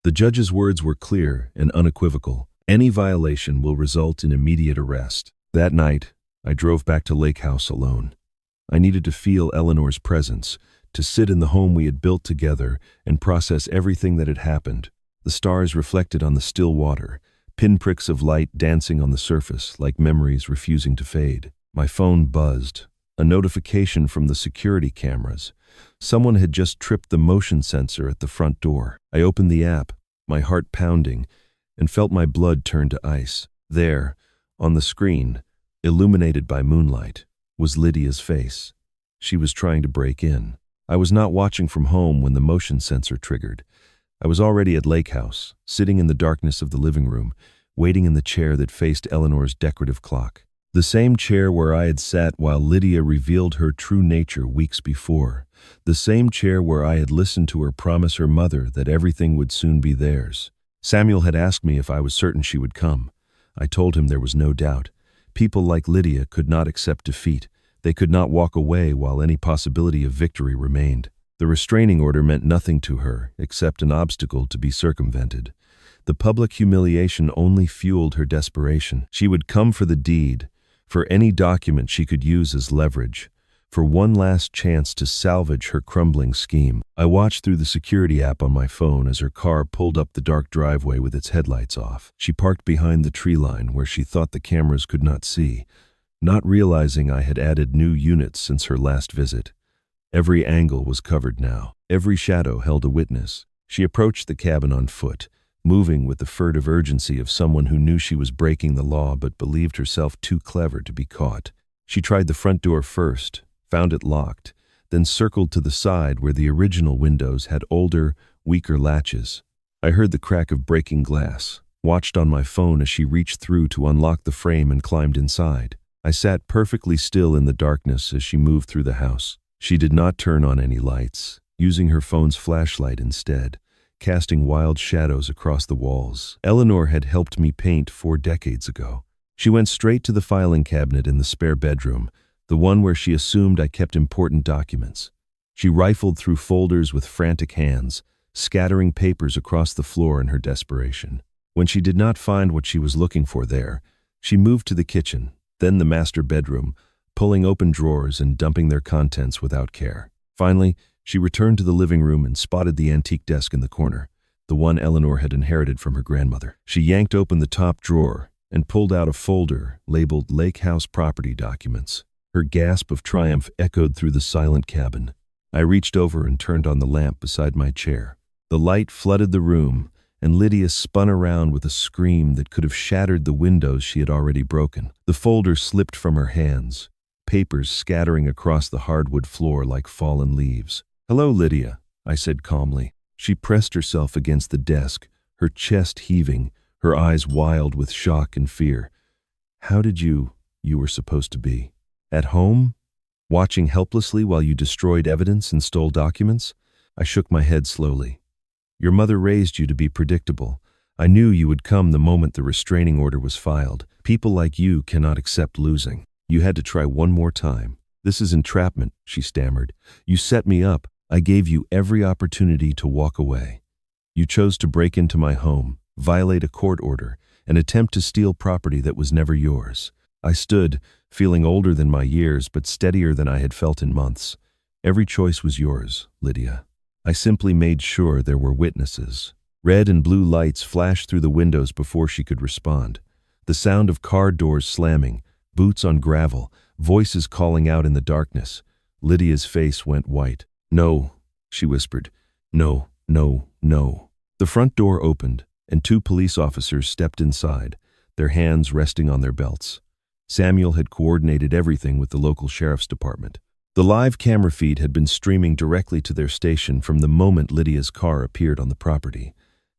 The judge's words were clear and unequivocal. Any violation will result in immediate arrest. That night, I drove back to Lake House alone. I needed to feel Eleanor's presence, to sit in the home we had built together and process everything that had happened. The stars reflected on the still water, pinpricks of light dancing on the surface like memories refusing to fade. My phone buzzed. A notification from the security cameras. Someone had just tripped the motion sensor at the front door. I opened the app, my heart pounding, and felt my blood turn to ice. There, on the screen, illuminated by moonlight, was Lydia's face. She was trying to break in. I was not watching from home when the motion sensor triggered. I was already at Lake House, sitting in the darkness of the living room, waiting in the chair that faced Eleanor's decorative clock. The same chair where I had sat while Lydia revealed her true nature weeks before. The same chair where I had listened to her promise her mother that everything would soon be theirs. Samuel had asked me if I was certain she would come. I told him there was no doubt. People like Lydia could not accept defeat. They could not walk away while any possibility of victory remained. The restraining order meant nothing to her except an obstacle to be circumvented. The public humiliation only fueled her desperation. She would come for the deed, for any document she could use as leverage, for one last chance to salvage her crumbling scheme. I watched through the security app on my phone as her car pulled up the dark driveway with its headlights off. She parked behind the tree line where she thought the cameras could not see, not realizing I had added new units since her last visit. Every angle was covered now. Every shadow held a witness. She approached the cabin on foot, moving with the furtive urgency of someone who knew she was breaking the law but believed herself too clever to be caught. She tried the front door first, found it locked, then circled to the side where the original windows had older, weaker latches. I heard the crack of breaking glass, watched on my phone as she reached through to unlock the frame and climbed inside. I sat perfectly still in the darkness as she moved through the house. She did not turn on any lights, using her phone's flashlight instead, casting wild shadows across the walls. Eleanor had helped me paint 4 decades ago. She went straight to the filing cabinet in the spare bedroom, the one where she assumed I kept important documents. She rifled through folders with frantic hands, scattering papers across the floor in her desperation. When she did not find what she was looking for there, she moved to the kitchen, then the master bedroom, pulling open drawers and dumping their contents without care. Finally, she returned to the living room and spotted the antique desk in the corner, the one Eleanor had inherited from her grandmother. She yanked open the top drawer and pulled out a folder labeled Lake House Property Documents. Her gasp of triumph echoed through the silent cabin. I reached over and turned on the lamp beside my chair. The light flooded the room, and Lydia spun around with a scream that could have shattered the windows she had already broken. The folder slipped from her hands, papers scattering across the hardwood floor like fallen leaves. "Hello, Lydia," I said calmly. She pressed herself against the desk, her chest heaving, her eyes wild with shock and fear. "How did you were supposed to be? At home? Watching helplessly while you destroyed evidence and stole documents?" I shook my head slowly. "Your mother raised you to be predictable. I knew you would come the moment the restraining order was filed. People like you cannot accept losing. You had to try one more time. This is entrapment," she stammered. "You set me up. I gave you every opportunity to walk away. You chose to break into my home, violate a court order, and attempt to steal property that was never yours." I stood, feeling older than my years but steadier than I had felt in months. "Every choice was yours, Lydia. I simply made sure there were witnesses." Red and blue lights flashed through the windows before she could respond. The sound of car doors slamming, boots on gravel, voices calling out in the darkness. Lydia's face went white. "No," she whispered. "No, no, no." The front door opened, and 2 police officers stepped inside, their hands resting on their belts. Samuel had coordinated everything with the local sheriff's department. The live camera feed had been streaming directly to their station from the moment Lydia's car appeared on the property.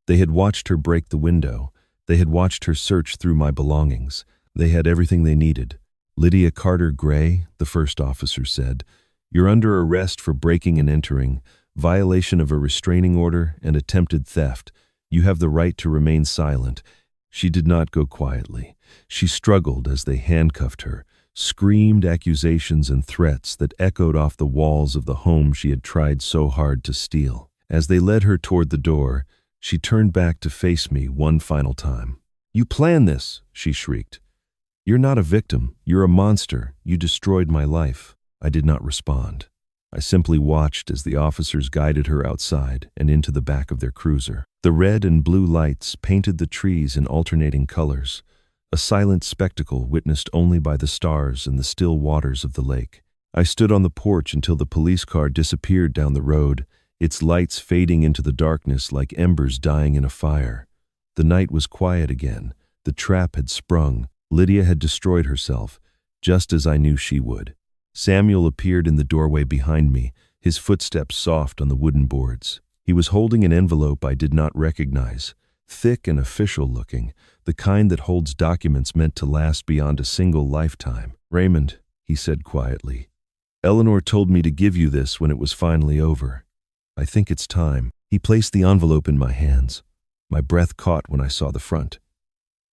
They had watched her break the window. They had watched her search through my belongings. They had everything they needed. "Lydia Carter Gray," the first officer said, "you're under arrest for breaking and entering, violation of a restraining order, and attempted theft. You have the right to remain silent." She did not go quietly. She struggled as they handcuffed her, screamed accusations and threats that echoed off the walls of the home she had tried so hard to steal. As they led her toward the door, she turned back to face me one final time. "You planned this," she shrieked. "You're not a victim. You're a monster. You destroyed my life." I did not respond. I simply watched as the officers guided her outside and into the back of their cruiser. The red and blue lights painted the trees in alternating colors, a silent spectacle witnessed only by the stars and the still waters of the lake. I stood on the porch until the police car disappeared down the road, its lights fading into the darkness like embers dying in a fire. The night was quiet again, The trap had sprung. Lydia had destroyed herself, just as I knew she would. Samuel appeared in the doorway behind me, his footsteps soft on the wooden boards. He was holding an envelope I did not recognize, thick and official-looking, the kind that holds documents meant to last beyond a single lifetime. "Raymond," he said quietly, "Eleanor told me to give you this when it was finally over. I think it's time." He placed the envelope in my hands. My breath caught when I saw the front.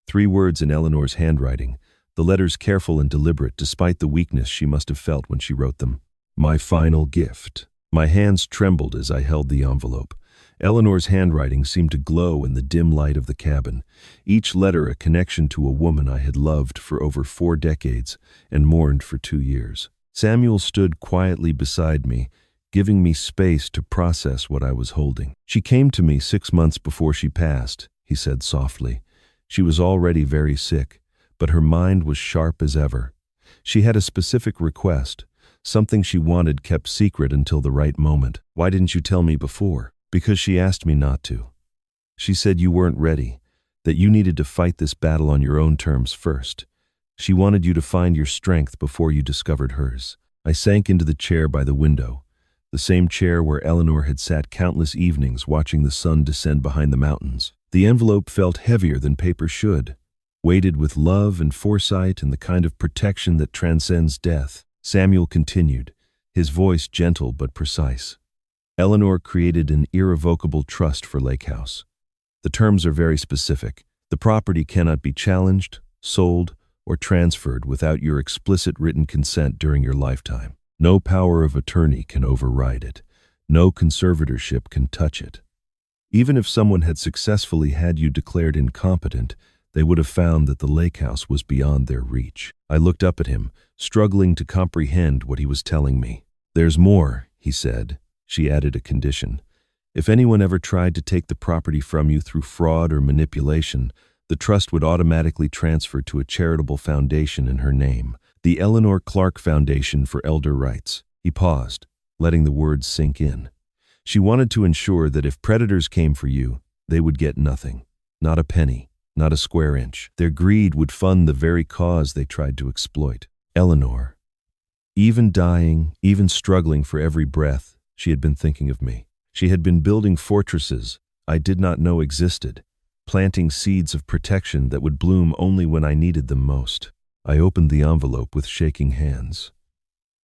3 words in Eleanor's handwriting, the letters careful and deliberate despite the weakness she must have felt when she wrote them. "My final gift." My hands trembled as I held the envelope. Eleanor's handwriting seemed to glow in the dim light of the cabin, each letter a connection to a woman I had loved for over 4 decades and mourned for 2 years. Samuel stood quietly beside me, giving me space to process what I was holding. "She came to me 6 months before she passed," he said softly. "She was already very sick, but her mind was sharp as ever. She had a specific request, something she wanted kept secret until the right moment. Why didn't you tell me before?" "Because she asked me not to. She said you weren't ready, that you needed to fight this battle on your own terms first. She wanted you to find your strength before you discovered hers." I sank into the chair by the window, the same chair where Eleanor had sat countless evenings watching the sun descend behind the mountains. The envelope felt heavier than paper should, weighted with love and foresight and the kind of protection that transcends death. Samuel continued, his voice gentle but precise. "Eleanor created an irrevocable trust for Lake House. The terms are very specific. The property cannot be challenged, sold, or transferred without your explicit written consent during your lifetime. No power of attorney can override it. No conservatorship can touch it. Even if someone had successfully had you declared incompetent, they would have found that the lake house was beyond their reach." I looked up at him, struggling to comprehend what he was telling me. "There's more," he said. She added a condition. "If anyone ever tried to take the property from you through fraud or manipulation, the trust would automatically transfer to a charitable foundation in her name, the Eleanor Clark Foundation for Elder Rights." He paused, letting the words sink in. "She wanted to ensure that if predators came for you, they would get nothing, not a penny, not a square inch. Their greed would fund the very cause they tried to exploit." Eleanor. Even dying, even struggling for every breath, she had been thinking of me. She had been building fortresses I did not know existed, planting seeds of protection that would bloom only when I needed them most. I opened the envelope with shaking hands.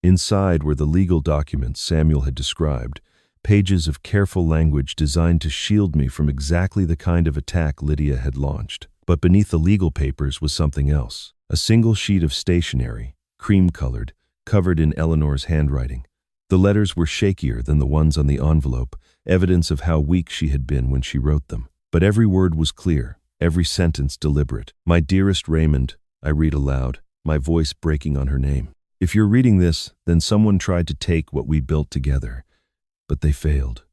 Inside were the legal documents Samuel had described, pages of careful language designed to shield me from exactly the kind of attack Lydia had launched. But beneath the legal papers was something else. A single sheet of stationery, cream-colored, covered in Eleanor's handwriting. The letters were shakier than the ones on the envelope, evidence of how weak she had been when she wrote them. But every word was clear, every sentence deliberate. "My dearest Raymond," I read aloud, my voice breaking on her name. "If you're reading this, then someone tried to take what we built together. But they failed.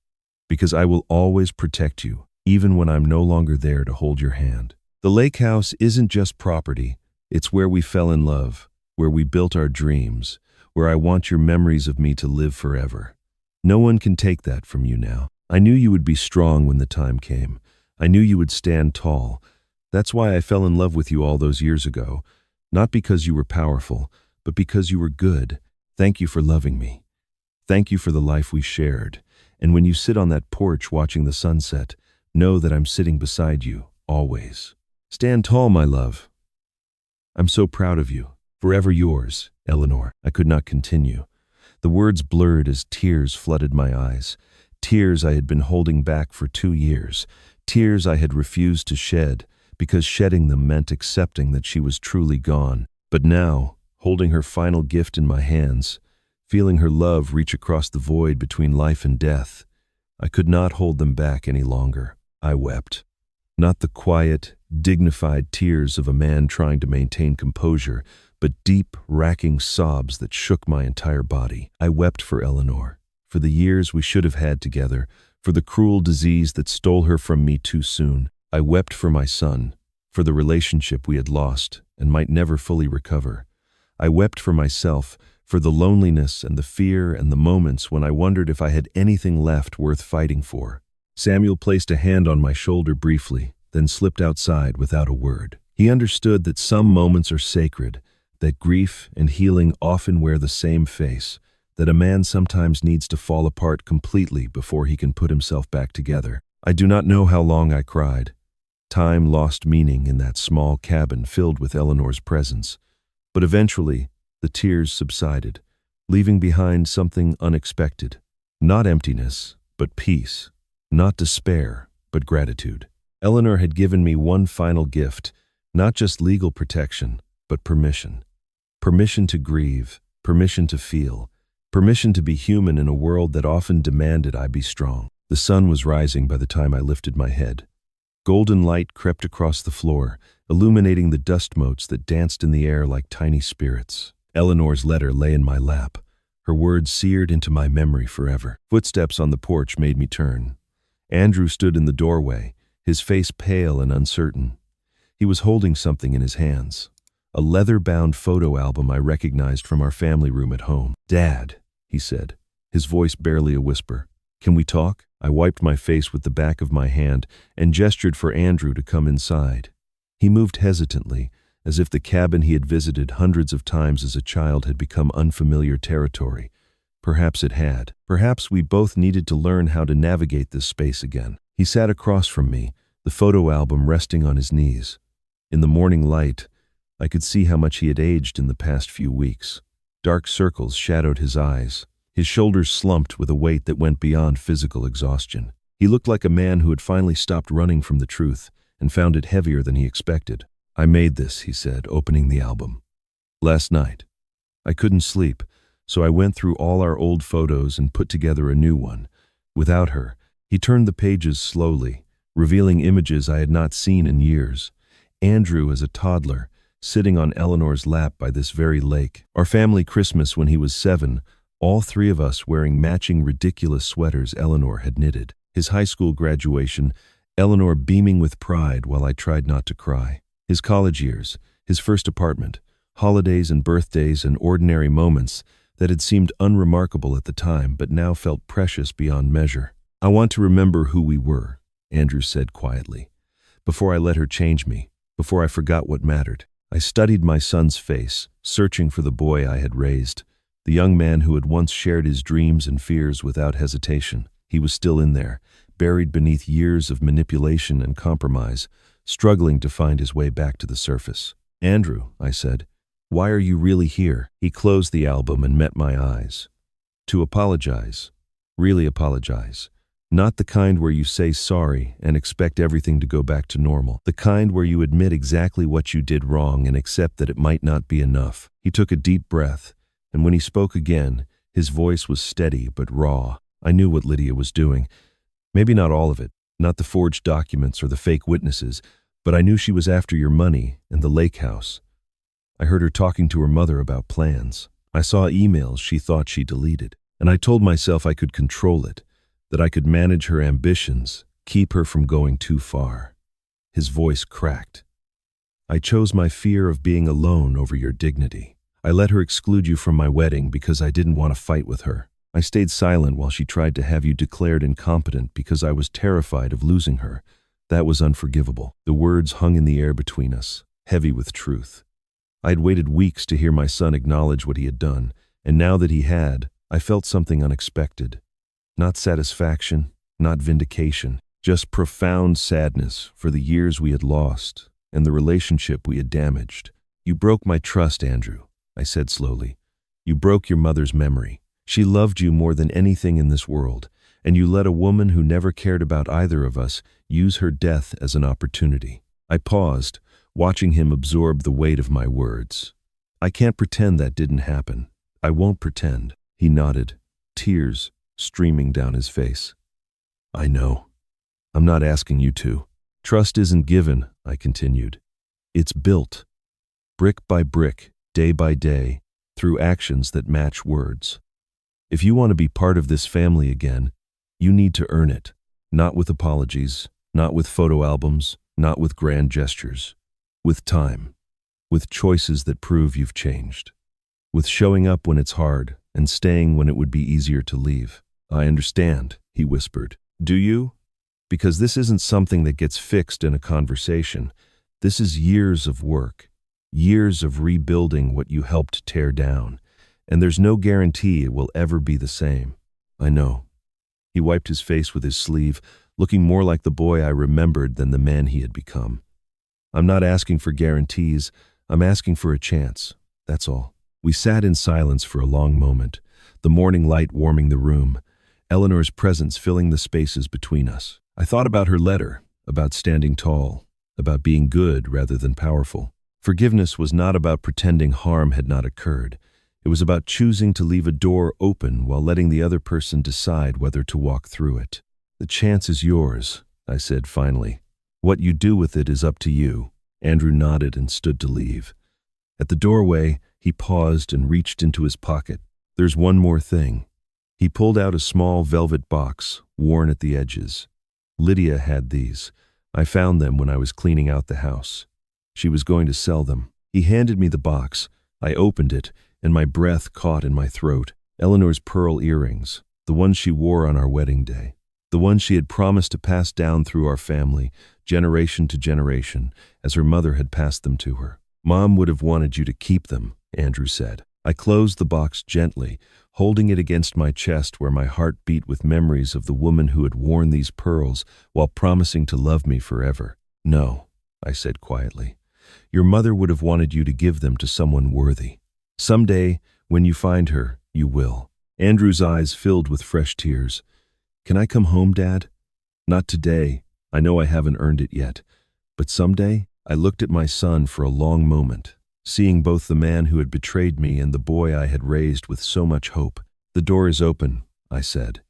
Because I will always protect you, even when I'm no longer there to hold your hand. The lake house isn't just property. It's where we fell in love, where we built our dreams, where I want your memories of me to live forever. No one can take that from you now. I knew you would be strong when the time came. I knew you would stand tall. That's why I fell in love with you all those years ago. Not because you were powerful, but because you were good. Thank you for loving me. Thank you for the life we shared. And when you sit on that porch watching the sunset, know that I'm sitting beside you, always. Stand tall, my love. I'm so proud of you. Forever yours, Eleanor." I could not continue. The words blurred as tears flooded my eyes. Tears I had been holding back for 2 years. Tears I had refused to shed, because shedding them meant accepting that she was truly gone. But now, holding her final gift in my hands, feeling her love reach across the void between life and death, I could not hold them back any longer. I wept. Not the quiet, dignified tears of a man trying to maintain composure, but deep, racking sobs that shook my entire body. I wept for Eleanor, for the years we should have had together, for the cruel disease that stole her from me too soon. I wept for my son, for the relationship we had lost and might never fully recover. I wept for myself, for the loneliness and the fear and the moments when I wondered if I had anything left worth fighting for. Samuel placed a hand on my shoulder briefly, then slipped outside without a word. He understood that some moments are sacred, that grief and healing often wear the same face, that a man sometimes needs to fall apart completely before he can put himself back together. I do not know how long I cried. Time lost meaning in that small cabin filled with Eleanor's presence, but eventually the tears subsided, leaving behind something unexpected. Not emptiness, but peace. Not despair, but gratitude. Eleanor had given me one final gift, not just legal protection, but permission. Permission to grieve, permission to feel, permission to be human in a world that often demanded I be strong. The sun was rising by the time I lifted my head. Golden light crept across the floor, illuminating the dust motes that danced in the air like tiny spirits. Eleanor's letter lay in my lap, her words seared into my memory forever. Footsteps on the porch made me turn. Andrew stood in the doorway, his face pale and uncertain. He was holding something in his hands, a leather-bound photo album I recognized from our family room at home. "Dad," he said, his voice barely a whisper. "Can we talk?" I wiped my face with the back of my hand and gestured for Andrew to come inside. He moved hesitantly, as if the cabin he had visited hundreds of times as a child had become unfamiliar territory. Perhaps it had. Perhaps we both needed to learn how to navigate this space again. He sat across from me, the photo album resting on his knees. In the morning light, I could see how much he had aged in the past few weeks. Dark circles shadowed his eyes. His shoulders slumped with a weight that went beyond physical exhaustion. He looked like a man who had finally stopped running from the truth and found it heavier than he expected. "I made this," he said, opening the album. "Last night. I couldn't sleep, so I went through all our old photos and put together a new one. Without her." He turned the pages slowly, revealing images I had not seen in years. Andrew as a toddler, sitting on Eleanor's lap by this very lake. Our family Christmas when he was 7, all 3 of us wearing matching ridiculous sweaters Eleanor had knitted. His high school graduation, Eleanor beaming with pride while I tried not to cry. His college years, his first apartment, holidays and birthdays and ordinary moments that had seemed unremarkable at the time but now felt precious beyond measure. "I want to remember who we were," Andrew said quietly, "before I let her change me, before I forgot what mattered." I studied my son's face, searching for the boy I had raised, the young man who had once shared his dreams and fears without hesitation. He was still in there, buried beneath years of manipulation and compromise, struggling to find his way back to the surface. "Andrew," I said, "why are you really here?" He closed the album and met my eyes. "To apologize. Really apologize. Not the kind where you say sorry and expect everything to go back to normal. The kind where you admit exactly what you did wrong and accept that it might not be enough." He took a deep breath, and when he spoke again, his voice was steady but raw. I knew what Lydia was doing. Maybe not all of it, not the forged documents or the fake witnesses, but I knew she was after your money and the lake house. I heard her talking to her mother about plans. I saw emails she thought she deleted, and I told myself I could control it, that I could manage her ambitions, keep her from going too far. His voice cracked. "I chose my fear of being alone over your dignity. I let her exclude you from my wedding because I didn't want to fight with her. I stayed silent while she tried to have you declared incompetent because I was terrified of losing her. That was unforgivable." The words hung in the air between us, heavy with truth. I had waited weeks to hear my son acknowledge what he had done, and now that he had, I felt something unexpected. Not satisfaction, not vindication, just profound sadness for the years we had lost and the relationship we had damaged. "You broke my trust, Andrew," I said slowly. "You broke your mother's memory. She loved you more than anything in this world, and you let a woman who never cared about either of us use her death as an opportunity." I paused, watching him absorb the weight of my words. "I can't pretend that didn't happen. I won't pretend." He nodded, tears streaming down his face. "I know. I'm not asking you to. Trust isn't given," I continued. "It's built, brick by brick, day by day, through actions that match words. If you want to be part of this family again, you need to earn it, not with apologies, not with photo albums, not with grand gestures. With time, with choices that prove you've changed, with showing up when it's hard and staying when it would be easier to leave." "I understand," he whispered. "Do you? Because this isn't something that gets fixed in a conversation. This is years of work, years of rebuilding what you helped tear down, and there's no guarantee it will ever be the same. I know. He wiped his face with his sleeve, looking more like the boy I remembered than the man he had become. I'm not asking for guarantees, I'm asking for a chance, that's all. We sat in silence for a long moment, the morning light warming the room, Eleanor's presence filling the spaces between us. I thought about her letter, about standing tall, about being good rather than powerful. Forgiveness was not about pretending harm had not occurred. It was about choosing to leave a door open while letting the other person decide whether to walk through it. The chance is yours, I said finally. What you do with it is up to you. Andrew nodded and stood to leave. At the doorway, he paused and reached into his pocket. There's one more thing. He pulled out a small velvet box, worn at the edges. Lydia had these. I found them when I was cleaning out the house. She was going to sell them. He handed me the box. I opened it, and my breath caught in my throat. Eleanor's pearl earrings, the ones she wore on our wedding day. The ones she had promised to pass down through our family, generation to generation, as her mother had passed them to her. Mom would have wanted you to keep them, Andrew said. I closed the box gently, holding it against my chest where my heart beat with memories of the woman who had worn these pearls while promising to love me forever. No, I said quietly. Your mother would have wanted you to give them to someone worthy. Someday, when you find her, you will. Andrew's eyes filled with fresh tears. Can I come home, Dad? Not today. I know I haven't earned it yet. But someday? I looked at my son for a long moment, seeing both the man who had betrayed me and the boy I had raised with so much hope. The door is open, I said,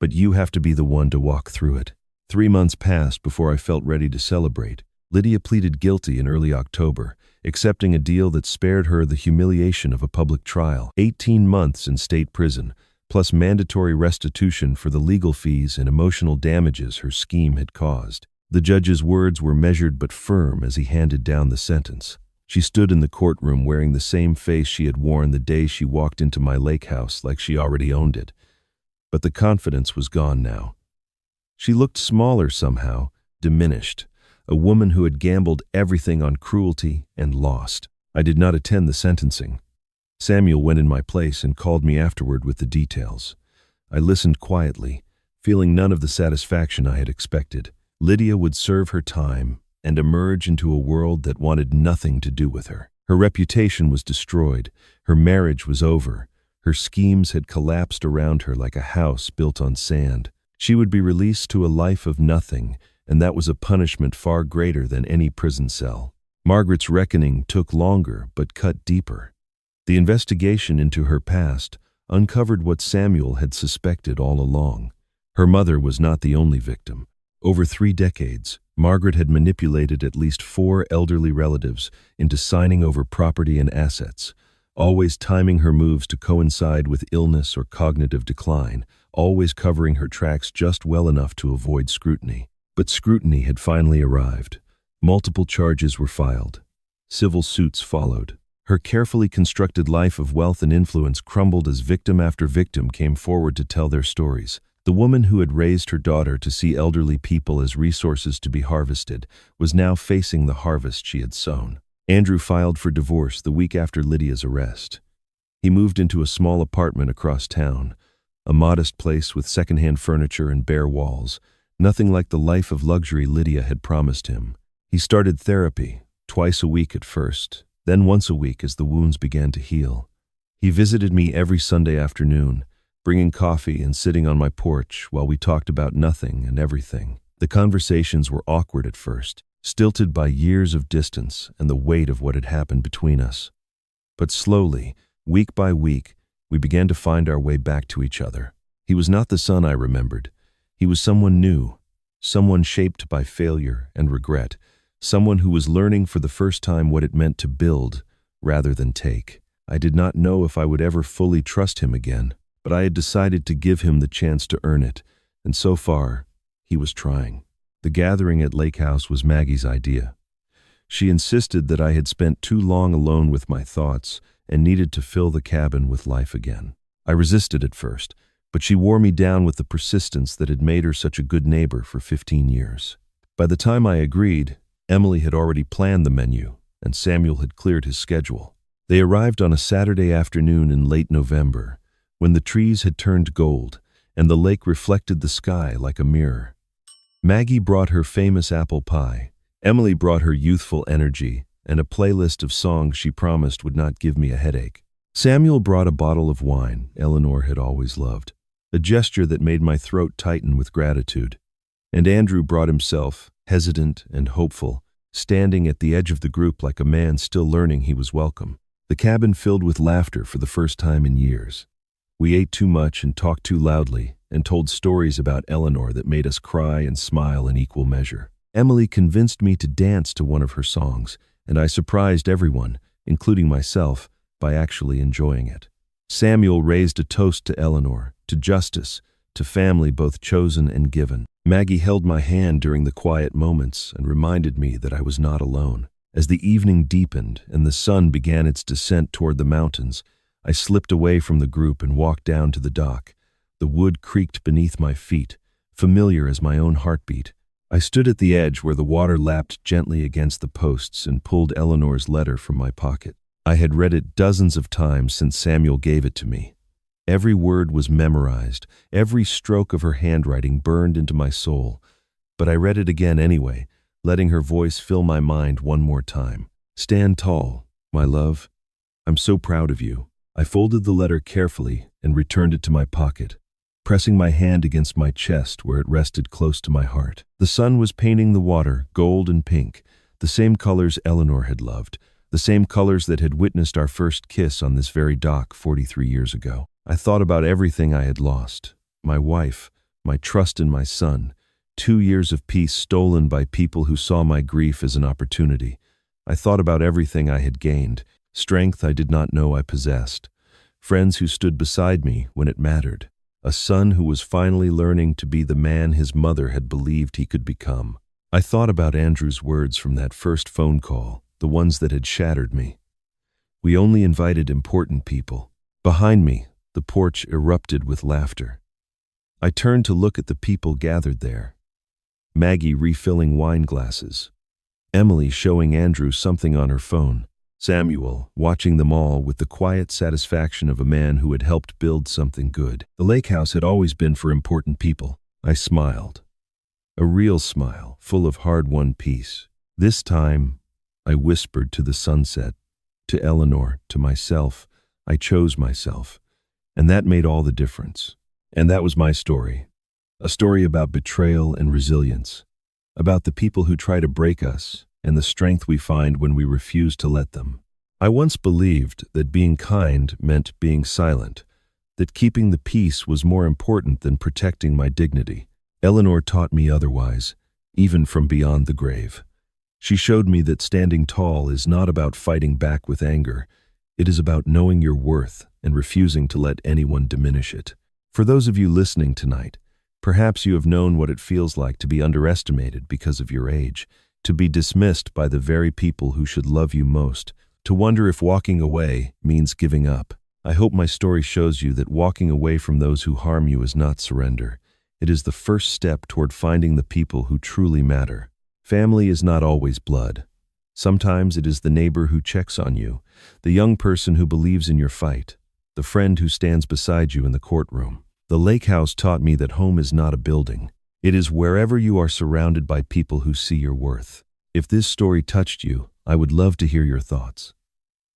but you have to be the one to walk through it. 3 months passed before I felt ready to celebrate. Lydia pleaded guilty in early October, accepting a deal that spared her the humiliation of a public trial. 18 months in state prison, plus mandatory restitution for the legal fees and emotional damages her scheme had caused. The judge's words were measured but firm as he handed down the sentence. She stood in the courtroom wearing the same face she had worn the day she walked into my lake house, like she already owned it. But the confidence was gone now. She looked smaller somehow, diminished, a woman who had gambled everything on cruelty and lost. I did not attend the sentencing. Samuel went in my place and called me afterward with the details. I listened quietly, feeling none of the satisfaction I had expected. Lydia would serve her time and emerge into a world that wanted nothing to do with her. Her reputation was destroyed, her marriage was over, her schemes had collapsed around her like a house built on sand. She would be released to a life of nothing, and that was a punishment far greater than any prison cell. Margaret's reckoning took longer but cut deeper. The investigation into her past uncovered what Samuel had suspected all along. Her mother was not the only victim. Over 3 decades, Margaret had manipulated at least 4 elderly relatives into signing over property and assets, always timing her moves to coincide with illness or cognitive decline, always covering her tracks just well enough to avoid scrutiny. But scrutiny had finally arrived. Multiple charges were filed. Civil suits followed. Her carefully constructed life of wealth and influence crumbled as victim after victim came forward to tell their stories. The woman who had raised her daughter to see elderly people as resources to be harvested was now facing the harvest she had sown. Andrew filed for divorce the week after Lydia's arrest. He moved into a small apartment across town, a modest place with secondhand furniture and bare walls, nothing like the life of luxury Lydia had promised him. He started therapy, twice a week at first, then once a week as the wounds began to heal. He visited me every Sunday afternoon, bringing coffee and sitting on my porch while we talked about nothing and everything. The conversations were awkward at first, stilted by years of distance and the weight of what had happened between us. But slowly, week by week, we began to find our way back to each other. He was not the son I remembered. He was someone new, someone shaped by failure and regret, someone who was learning for the first time what it meant to build rather than take. I did not know if I would ever fully trust him again, but I had decided to give him the chance to earn it, and so far, he was trying. The gathering at Lake House was Maggie's idea. She insisted that I had spent too long alone with my thoughts and needed to fill the cabin with life again. I resisted at first, but she wore me down with the persistence that had made her such a good neighbor for 15 years. By the time I agreed, Emily had already planned the menu, and Samuel had cleared his schedule. They arrived on a Saturday afternoon in late November, when the trees had turned gold and the lake reflected the sky like a mirror. Maggie brought her famous apple pie. Emily brought her youthful energy and a playlist of songs she promised would not give me a headache. Samuel brought a bottle of wine Eleanor had always loved, a gesture that made my throat tighten with gratitude. And Andrew brought himself, hesitant and hopeful, standing at the edge of the group like a man still learning he was welcome. The cabin filled with laughter for the first time in years. We ate too much and talked too loudly and told stories about Eleanor that made us cry and smile in equal measure. Emily convinced me to dance to one of her songs, and I surprised everyone, including myself, by actually enjoying it. Samuel raised a toast to Eleanor, to justice, to family both chosen and given. Maggie held my hand during the quiet moments and reminded me that I was not alone. As the evening deepened and the sun began its descent toward the mountains, I slipped away from the group and walked down to the dock. The wood creaked beneath my feet, familiar as my own heartbeat. I stood at the edge where the water lapped gently against the posts and pulled Eleanor's letter from my pocket. I had read it dozens of times since Samuel gave it to me. Every word was memorized, every stroke of her handwriting burned into my soul. But I read it again anyway, letting her voice fill my mind one more time. Stand tall, my love. I'm so proud of you. I folded the letter carefully and returned it to my pocket, pressing my hand against my chest where it rested close to my heart. The sun was painting the water gold and pink, the same colors Eleanor had loved, the same colors that had witnessed our first kiss on this very dock 43 years ago. I thought about everything I had lost, my wife, my trust in my son, 2 years of peace stolen by people who saw my grief as an opportunity. I thought about everything I had gained, strength I did not know I possessed, friends who stood beside me when it mattered, a son who was finally learning to be the man his mother had believed he could become. I thought about Andrew's words from that first phone call, the ones that had shattered me. We only invited important people. Behind me, the porch erupted with laughter. I turned to look at the people gathered there. Maggie refilling wine glasses. Emily showing Andrew something on her phone. Samuel watching them all with the quiet satisfaction of a man who had helped build something good. The lake house had always been for important people. I smiled. A real smile, full of hard-won peace. This time, I whispered to the sunset, to Eleanor, to myself. I chose myself. And that made all the difference. And that was my story. A story about betrayal and resilience. About the people who try to break us and the strength we find when we refuse to let them. I once believed that being kind meant being silent, that keeping the peace was more important than protecting my dignity. Eleanor taught me otherwise, even from beyond the grave. She showed me that standing tall is not about fighting back with anger. It is about knowing your worth and refusing to let anyone diminish it. For those of you listening tonight, perhaps you have known what it feels like to be underestimated because of your age, to be dismissed by the very people who should love you most, to wonder if walking away means giving up. I hope my story shows you that walking away from those who harm you is not surrender. It is the first step toward finding the people who truly matter. Family is not always blood. Sometimes it is the neighbor who checks on you, the young person who believes in your fight, the friend who stands beside you in the courtroom. The lake house taught me that home is not a building. It is wherever you are surrounded by people who see your worth. If this story touched you, I would love to hear your thoughts.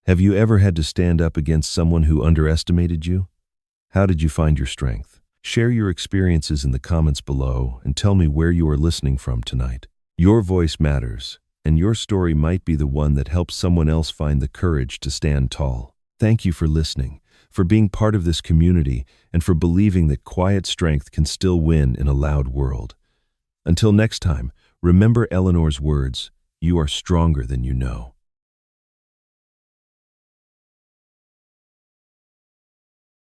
Have you ever had to stand up against someone who underestimated you? How did you find your strength? Share your experiences in the comments below and tell me where you are listening from tonight. Your voice matters, and your story might be the one that helps someone else find the courage to stand tall. Thank you for listening, for being part of this community, and for believing that quiet strength can still win in a loud world. Until next time, remember Eleanor's words, you are stronger than you know.